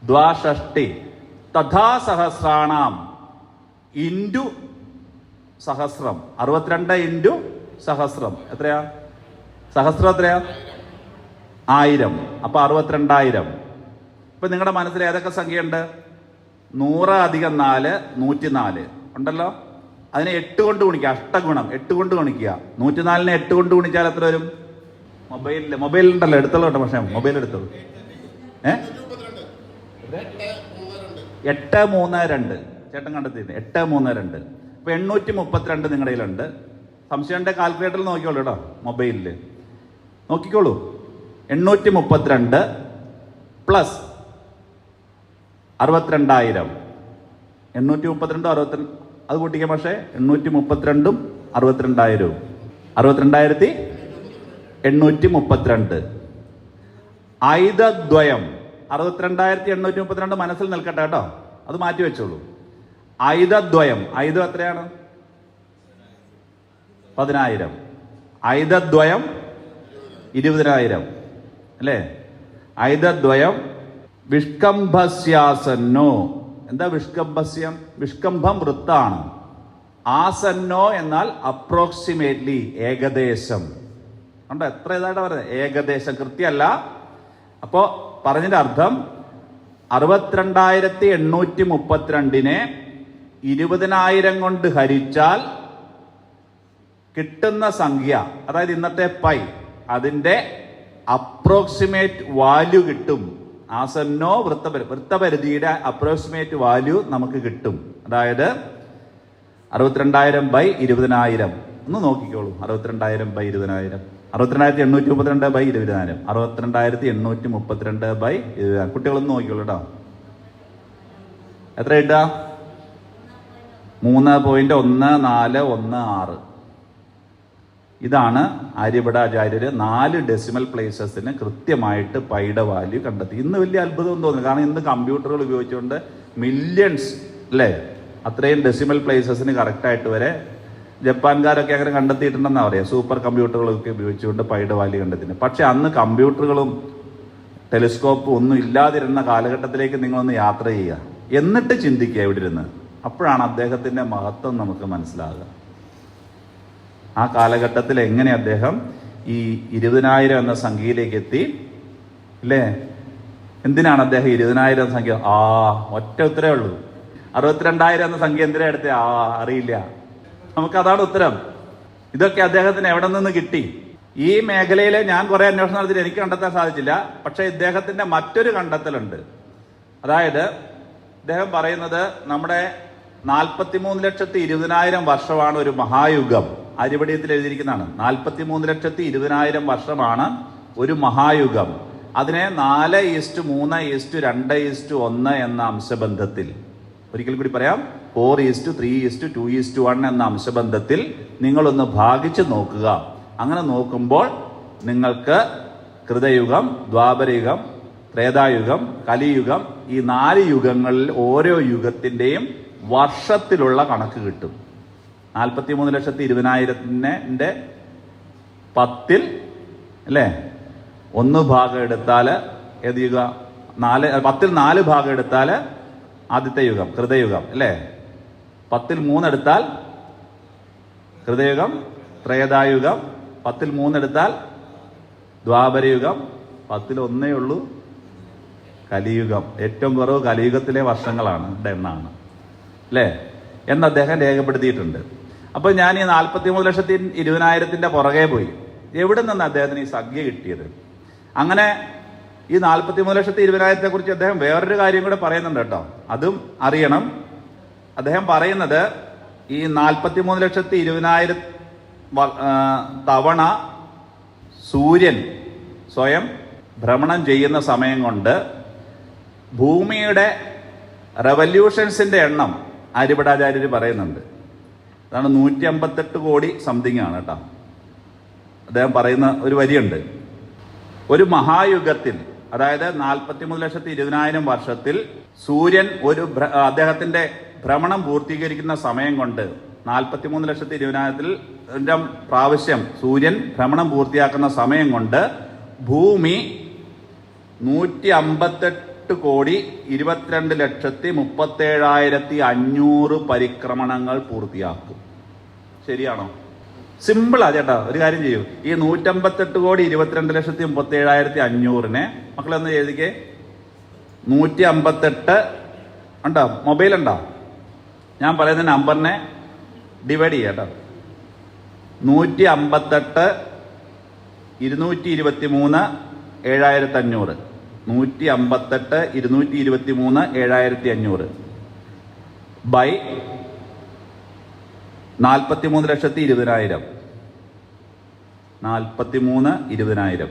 [SPEAKER 1] ദ്വാഷഷ്ടി തഥാ സഹസ്രാണാം ഇൻറ്റു സഹസ്രം. 62 ഇൻറ്റു സഹസ്രം എത്രയാ? സഹസ്രം എത്രയാ? 1000. അപ്പൊ 62,000. ഇപ്പൊ നിങ്ങളുടെ മനസ്സിൽ ഏതൊക്കെ സംഖ്യയുണ്ട്? 100 + 4 104 ഉണ്ടല്ലോ. അതിനെ 8 കൊണ്ട് ഗുണിക്കുക. അഷ്ടഗുണം 8 കൊണ്ട് ഗുണിക്കുക. 104നെ 8 കൊണ്ട് ഗുണിച്ചാൽ എത്ര വരും? മൊബൈലുണ്ടല്ലോ, എടുത്തോളൂ കേട്ടോ. പക്ഷേ മൊബൈൽ എടുത്തോളൂ. 832 ചേട്ടൻ കണ്ടെത്തിയിട്ട് 832. അപ്പൊ 832 നിങ്ങളുടെ കയ്യിലുണ്ട്. സംശയം ഉണ്ടെങ്കിൽ കാൽക്കുലേറ്ററിൽ നോക്കിക്കോളൂ കേട്ടോ, മൊബൈലിൽ നോക്കിക്കോളൂ. 832 പ്ലസ് 62,000. 832 62 അത് കൂട്ടിക്കാം. പക്ഷേ 832 62,000 62,832. ഐതദ്വയം 62,832 മനസ്സിൽ നിൽക്കട്ടെ കേട്ടോ, അത് മാറ്റി വെച്ചോളൂ. ഐതദ്വയം. ഐതം എത്രയാണ്? 10,000. ഐതദ്വയം 20,000 അല്ലേ? ഐതദ്വയം വിഷ്കംഭസ്യാസന്നോ. എന്താ വിഷ്കംഭസ്യം? വിഷ്കംഭം വൃത്താണ്. ആസന്നോ എന്നാൽ അപ്രോക്സിമേറ്റ്ലി, ഏകദേശം. കണ്ടോ എത്ര ഇതായിട്ട് പറയുന്നത്? ഏകദേശം, കൃത്യമല്ല. അപ്പോ പറഞ്ഞതിന്റെ അർത്ഥം 62,832നെ 20,000 കൊണ്ട് ഹരിച്ചാൽ കിട്ടുന്ന സംഖ്യ, അതായത് ഇന്നത്തെ പൈ, അതിന്റെ അപ്രോക്സിമേറ്റ് വാല്യൂ കിട്ടും. ആസന്നോ വൃത്തപരിധിയുടെ അപ്രോക്സിമേറ്റ് വാല്യൂ നമുക്ക് കിട്ടും. അതായത് 62,000/20,000. ഒന്ന് നോക്കിക്കോളൂ. 62,000/20,000. 62,832/20,000. 62,832/20,000. കുട്ടികളൊന്ന് നോക്കിക്കോളൂ കേട്ടോ. എത്ര കിട്ടുക? 3.1416. ഇതാണ് ആര്യഭടാചാര്യര് 4 ഡെസിമൽ പ്ലേസസിന് കൃത്യമായിട്ട് പൈയുടെ വാല്യൂ കണ്ടെത്തി. ഇന്ന് വലിയ അത്ഭുതം തോന്നുന്നു. കാരണം ഇന്ന് കമ്പ്യൂട്ടറുകൾ ഉപയോഗിച്ചുകൊണ്ട് മില്യൺസ് അല്ലേ, അത്രയും ഡെസിമൽ പ്ലേസസിന് കറക്റ്റായിട്ട് വരെ ജപ്പാൻകാരൊക്കെ അങ്ങനെ കണ്ടെത്തിയിട്ടുണ്ടെന്നാണ് പറയാം. സൂപ്പർ കമ്പ്യൂട്ടറുകളൊക്കെ ഉപയോഗിച്ചുകൊണ്ട് പൈയുടെ വാല്യൂ കണ്ടെത്തിയിട്ടുണ്ട്. പക്ഷെ അന്ന് കമ്പ്യൂട്ടറുകളും ടെലിസ്കോപ്പും ഒന്നും ഇല്ലാതിരുന്ന കാലഘട്ടത്തിലേക്ക് നിങ്ങളൊന്ന് യാത്ര ചെയ്യുക, എന്നിട്ട് ചിന്തിക്കുക ഇവിടെ ഇരുന്ന്. അപ്പോഴാണ് അദ്ദേഹത്തിന്റെ മഹത്വം നമുക്ക് മനസ്സിലാകുക. ആ കാലഘട്ടത്തിൽ എങ്ങനെ അദ്ദേഹം ഈ 20,000 എന്ന സംഖ്യയിലേക്ക് എത്തി അല്ലേ? എന്തിനാണ് അദ്ദേഹം 20,000 സംഖ്യ? ഒറ്റ ഉത്തരേ ഉള്ളൂ. 62,000 എന്ന സംഖ്യ എന്തിനാ എടുത്തേ? അറിയില്ല. നമുക്കതാണ് ഉത്തരം. ഇതൊക്കെ അദ്ദേഹത്തിന് എവിടെ നിന്ന് കിട്ടി? ഈ മേഖലയിൽ ഞാൻ കുറെ അന്വേഷണം നടത്തിയിട്ട് എനിക്ക് കണ്ടെത്താൻ സാധിച്ചില്ല. പക്ഷെ ഇദ്ദേഹത്തിന്റെ മറ്റൊരു കണ്ടെത്തലുണ്ട്. അതായത് ഇദ്ദേഹം പറയുന്നത് നമ്മുടെ 43,20,000 വർഷമാണ് ഒരു മഹായുഗം. ആര്യഭടീയത്തിൽ എഴുതിയിരിക്കുന്നതാണ്. 43,20,000 വർഷമാണ് ഒരു മഹായുഗം. അതിനെ 4:3:2:1 എന്ന അംശബന്ധത്തിൽ, ഒരിക്കൽ കൂടി പറയാം, 4:3:2:1 എന്ന അംശബന്ധത്തിൽ നിങ്ങളൊന്ന് ഭാഗിച്ചു നോക്കുക. അങ്ങനെ നോക്കുമ്പോൾ നിങ്ങൾക്ക് കൃതയുഗം, ദ്വാപരയുഗം, ത്രേതായുഗം, കലിയുഗം, ഈ 4 യുഗങ്ങളിൽ ഓരോ യുഗത്തിന്റെയും വർഷത്തിലുള്ള കണക്ക് കിട്ടും. 43,20,000 10 അല്ലേ, 1 ഭാഗം എടുത്താൽ ഏത് യുഗ? 10 4 ഭാഗം എടുത്താൽ ആദ്യത്തെ യുഗം കൃതയുഗം അല്ലേ. 10 3 എടുത്താൽ കൃതയുഗം, ത്രേതായുഗം. 10 3 എടുത്താൽ ദ്വാപരയുഗം. 10 1 ഉള്ളൂ കലിയുഗം. ഏറ്റവും കുറവ് കലിയുഗത്തിലെ വർഷങ്ങളാണ്, എണ്ണാണ് അല്ലേ എന്ന് അദ്ദേഹം രേഖപ്പെടുത്തിയിട്ടുണ്ട്. അപ്പൊ ഞാൻ ഈ 43,20,000 പുറകെ പോയി. എവിടെ നിന്ന് അദ്ദേഹത്തിന് ഈ സംഖ്യ കിട്ടിയത്? അങ്ങനെ ഈ 43,20,000 കുറിച്ച് അദ്ദേഹം വേറൊരു കാര്യം കൂടെ പറയുന്നുണ്ട് കേട്ടോ, അതും അറിയണം. അദ്ദേഹം പറയുന്നത് ഈ 43,20,000 തവണ സൂര്യൻ സ്വയം ഭ്രമണം ചെയ്യുന്ന സമയം കൊണ്ട് ഭൂമിയുടെ റെവല്യൂഷൻസിന്റെ എണ്ണം ആര്യഭടാചാര്യർ പറയുന്നുണ്ട്. അതാണ് 158 കോടി സംതിങ് ആണ് കേട്ടോ. അദ്ദേഹം പറയുന്ന ഒരു വരിയുണ്ട്. ഒരു മഹായുഗത്തിൽ, അതായത് 43,20,000 വർഷത്തിൽ സൂര്യൻ അദ്ദേഹത്തിന്റെ ഭ്രമണം പൂർത്തീകരിക്കുന്ന സമയം കൊണ്ട് 43,20,000 പ്രാവശ്യം സൂര്യൻ ഭ്രമണം പൂർത്തിയാക്കുന്ന സമയം കൊണ്ട് ഭൂമി 158,22,37,500 പരിക്രമണങ്ങൾ പൂർത്തിയാക്കും. ശരിയാണോ? സിമ്പിളാ ചേട്ടാ. ഒരു കാര്യം ചെയ്യൂ, ഈ 158,22,37,500 മക്കളൊന്ന് എഴുതിക്കേ. 158 ഉണ്ടോ? മൊബൈൽ ഉണ്ടോ? ഞാൻ പറയുന്ന നമ്പറിനെ ഡിവൈഡ് ചെയ്യാട്ടോ. 158 223 7,500. 158 223 7,500 ബൈ 43,20,000. 43,20,000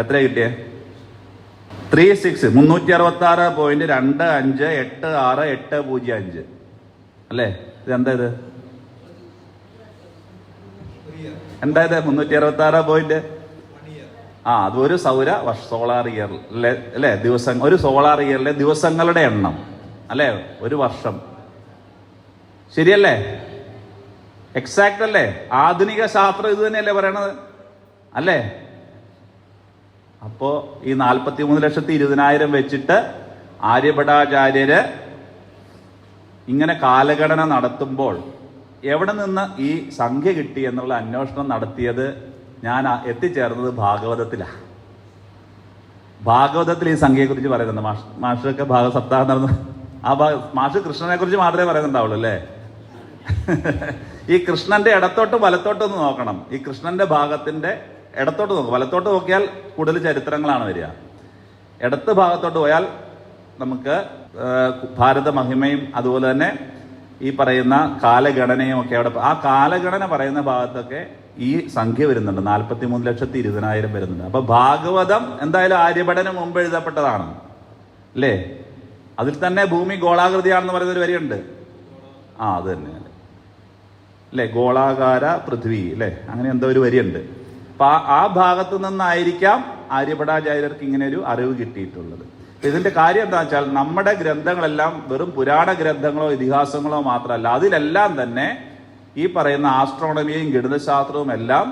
[SPEAKER 1] എത്ര കിട്ടിയേ? 366.258685 അല്ലേ? ഇതെന്താ ഇത്? എന്താ ഇത്? 366 അത് ഒരു സോളാർ ഇയർ അല്ലേ, ദിവസം. ഒരു സോളാർ ഇയറിലെ ദിവസങ്ങളുടെ എണ്ണം അല്ലേ, ഒരു വർഷം. ശരിയല്ലേ? എക്സാക്ട് അല്ലേ? ആധുനിക ശാസ്ത്രം ഇത് തന്നെയല്ലേ പറയണത് അല്ലേ? അപ്പോ ഈ 43,20,000 വെച്ചിട്ട് ആര്യഭടാചാര്യര് ഇങ്ങനെ കാലഗണന നടത്തുമ്പോൾ എവിടെ നിന്ന് ഈ സംഖ്യ കിട്ടി എന്നുള്ള അന്വേഷണം നടത്തിയത് ഞാൻ എത്തിച്ചേർന്നത് ഭാഗവതത്തിലാണ്. ഭാഗവതത്തിൽ ഈ സംഖ്യയെ കുറിച്ച് പറയുന്നുണ്ട്. മാഷൊക്കെ സപ്താഹം നടന്നു. മാഷ് കൃഷ്ണനെ കുറിച്ച് മാത്രമേ പറയുന്നുണ്ടാവുള്ളൂ അല്ലേ? ഈ കൃഷ്ണന്റെ ഇടത്തോട്ടും വലത്തോട്ടും നോക്കണം. ഈ കൃഷ്ണന്റെ ഭാഗത്തിന്റെ ഇടത്തോട്ട് നോക്കും. വലത്തോട്ട് നോക്കിയാൽ കൂടുതൽ ചരിത്രങ്ങളാണ് വരിക. ഇടത്ത് ഭാഗത്തോട്ട് പോയാൽ നമുക്ക് ഭാരത മഹിമയും അതുപോലെ തന്നെ ഈ പറയുന്ന കാലഗണനയും ഒക്കെ അവിടെ. ആ കാലഗണന പറയുന്ന ഭാഗത്തൊക്കെ ഈ സംഖ്യ വരുന്നുണ്ട്. 43,20,000 വരുന്നുണ്ട്. അപ്പൊ ഭാഗവതം എന്തായാലും ആര്യഭടന് മുമ്പ് എഴുതപ്പെട്ടതാണ് അല്ലേ? അതിൽ തന്നെ ഭൂമി ഗോളാകൃതിയാണെന്ന് പറയുന്നൊരു വരിയുണ്ട്. അത് തന്നെ അല്ലേ, ഗോളാകാര പൃഥ്വി അല്ലേ, അങ്ങനെ എന്തോ ഒരു വരിയുണ്ട്. അപ്പൊ ആ ഭാഗത്തു നിന്നായിരിക്കാം ആര്യഭടാചാര്യർക്ക് ഇങ്ങനെ ഒരു അറിവ് കിട്ടിയിട്ടുള്ളത്. ഇതിന്റെ കാര്യം എന്താ വെച്ചാൽ നമ്മുടെ ഗ്രന്ഥങ്ങളെല്ലാം വെറും പുരാണ ഗ്രന്ഥങ്ങളോ ഇതിഹാസങ്ങളോ മാത്രമല്ല, അതിലെല്ലാം തന്നെ ഈ പറയുന്ന ആസ്ട്രോണമിയും ഗണിതശാസ്ത്രവും എല്ലാം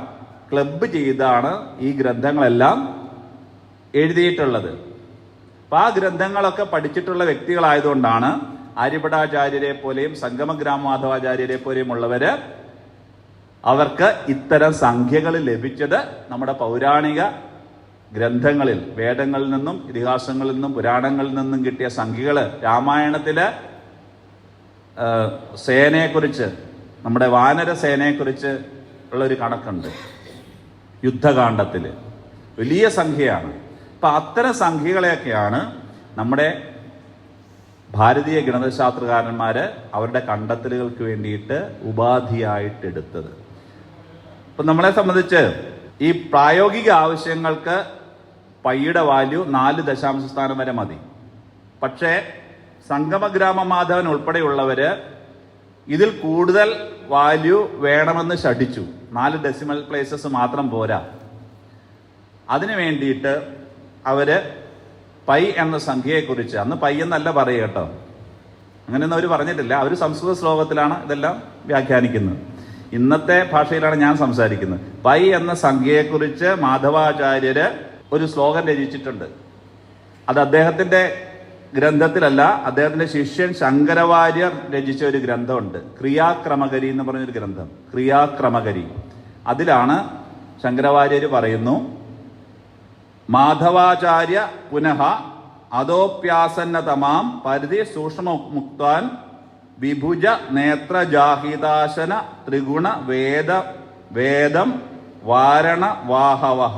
[SPEAKER 1] ക്ലബ് ചെയ്താണ് ഈ ഗ്രന്ഥങ്ങളെല്ലാം എഴുതിയിട്ടുള്ളത്. അപ്പൊ ആ ഗ്രന്ഥങ്ങളൊക്കെ പഠിച്ചിട്ടുള്ള വ്യക്തികളായതുകൊണ്ടാണ് ആര്യഭടാചാര്യരെ പോലെയും സംഗമഗ്രാമമാധവാചാര്യരെ പോലെയും ഉള്ളവര് അവർക്ക് ഇത്തരം സംഖ്യകൾ ലഭിച്ചത് നമ്മുടെ പൗരാണിക ഗ്രന്ഥങ്ങളിൽ, വേദങ്ങളിൽ നിന്നും ഇതിഹാസങ്ങളിൽ നിന്നും പുരാണങ്ങളിൽ നിന്നും കിട്ടിയ സംഖ്യകള്. രാമായണത്തില് സേനയെക്കുറിച്ച്, നമ്മുടെ വാനര സേനയെക്കുറിച്ച് ഉള്ളൊരു കണക്കുണ്ട്. യുദ്ധകാണ്ഡത്തില് വലിയ സംഖ്യയാണ്. അപ്പൊ അത്തരം സംഖ്യകളെയൊക്കെയാണ് നമ്മുടെ ഭാരതീയ ഗണിതശാസ്ത്രകാരന്മാര് അവരുടെ കണ്ടെത്തലുകൾക്ക് വേണ്ടിയിട്ട് ഉപാധിയായിട്ട് എടുത്തത്. ഇപ്പം നമ്മളെ സംബന്ധിച്ച് ഈ പ്രായോഗിക ആവശ്യങ്ങൾക്ക് പൈയുടെ വാല്യൂ 4 ദശാംശ സ്ഥാനം വരെ മതി. പക്ഷേ സംഗമഗ്രാമ മാധവൻ ഉൾപ്പെടെയുള്ളവര് ഇതിൽ കൂടുതൽ വാല്യൂ വേണമെന്ന് ശഠിച്ചു. 4 ഡെസിമൽ പ്ലേസസ് മാത്രം പോരാ. അതിനു വേണ്ടിയിട്ട് അവര് പൈ എന്ന സംഖ്യയെക്കുറിച്ച്, അന്ന് പൈ എന്നല്ല പറയുക കേട്ടോ, അങ്ങനെയൊന്നും അവർ പറഞ്ഞിട്ടില്ല. അവർ സംസ്കൃത ശ്ലോകത്തിലാണ് ഇതെല്ലാം വ്യാഖ്യാനിക്കുന്നത്. ഇന്നത്തെ ഭാഷയിലാണ് ഞാൻ സംസാരിക്കുന്നത്. പൈ എന്ന സംഖ്യയെക്കുറിച്ച് മാധവാചാര്യര് ഒരു ശ്ലോകം രചിച്ചിട്ടുണ്ട്. അത് അദ്ദേഹത്തിന്റെ ഗ്രന്ഥത്തിലല്ല, അദ്ദേഹത്തിന്റെ ശിഷ്യൻ ശങ്കരവാര്യർ രചിച്ച ഒരു ഗ്രന്ഥമുണ്ട്, ക്രിയാക്രമകരി എന്ന് പറഞ്ഞൊരു ഗ്രന്ഥം. ക്രിയാക്രമകരി, അതിലാണ് ശങ്കരവാര്യർ പറയുന്നു, മാധവാചാര്യ പുനഃ അധോപ്യാസന്നതമാം പരിധി സൂക്ഷ്മമുക്താൻ വിഭുജ നേത്രജാഹിതാശന ത്രിഗുണ വേദം വാരണ വാഹവഹ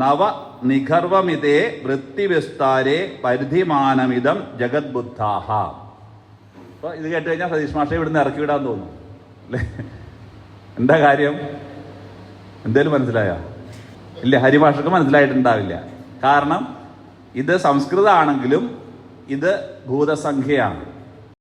[SPEAKER 1] നവ നിഖർവമിതേ വൃത്തിവിസ്താരേ പരിധിമാനമിതം ജഗദ്ബുദ്ധാഹ. അപ്പൊ ഇത് കേട്ട് കഴിഞ്ഞാൽ സതീഷ് മാഷെ ഇവിടുന്ന് ഇറക്കി വിടാൻ തോന്നും അല്ലേ? എന്താ കാര്യം? എന്തേലും മനസ്സിലായോ? ഇല്ല, ഹരിഭാഷക്ക് മനസ്സിലായിട്ടുണ്ടാവില്ല. കാരണം ഇത് സംസ്കൃതമാണെങ്കിലും ഇത് ഭൂതസംഖ്യയാണ്.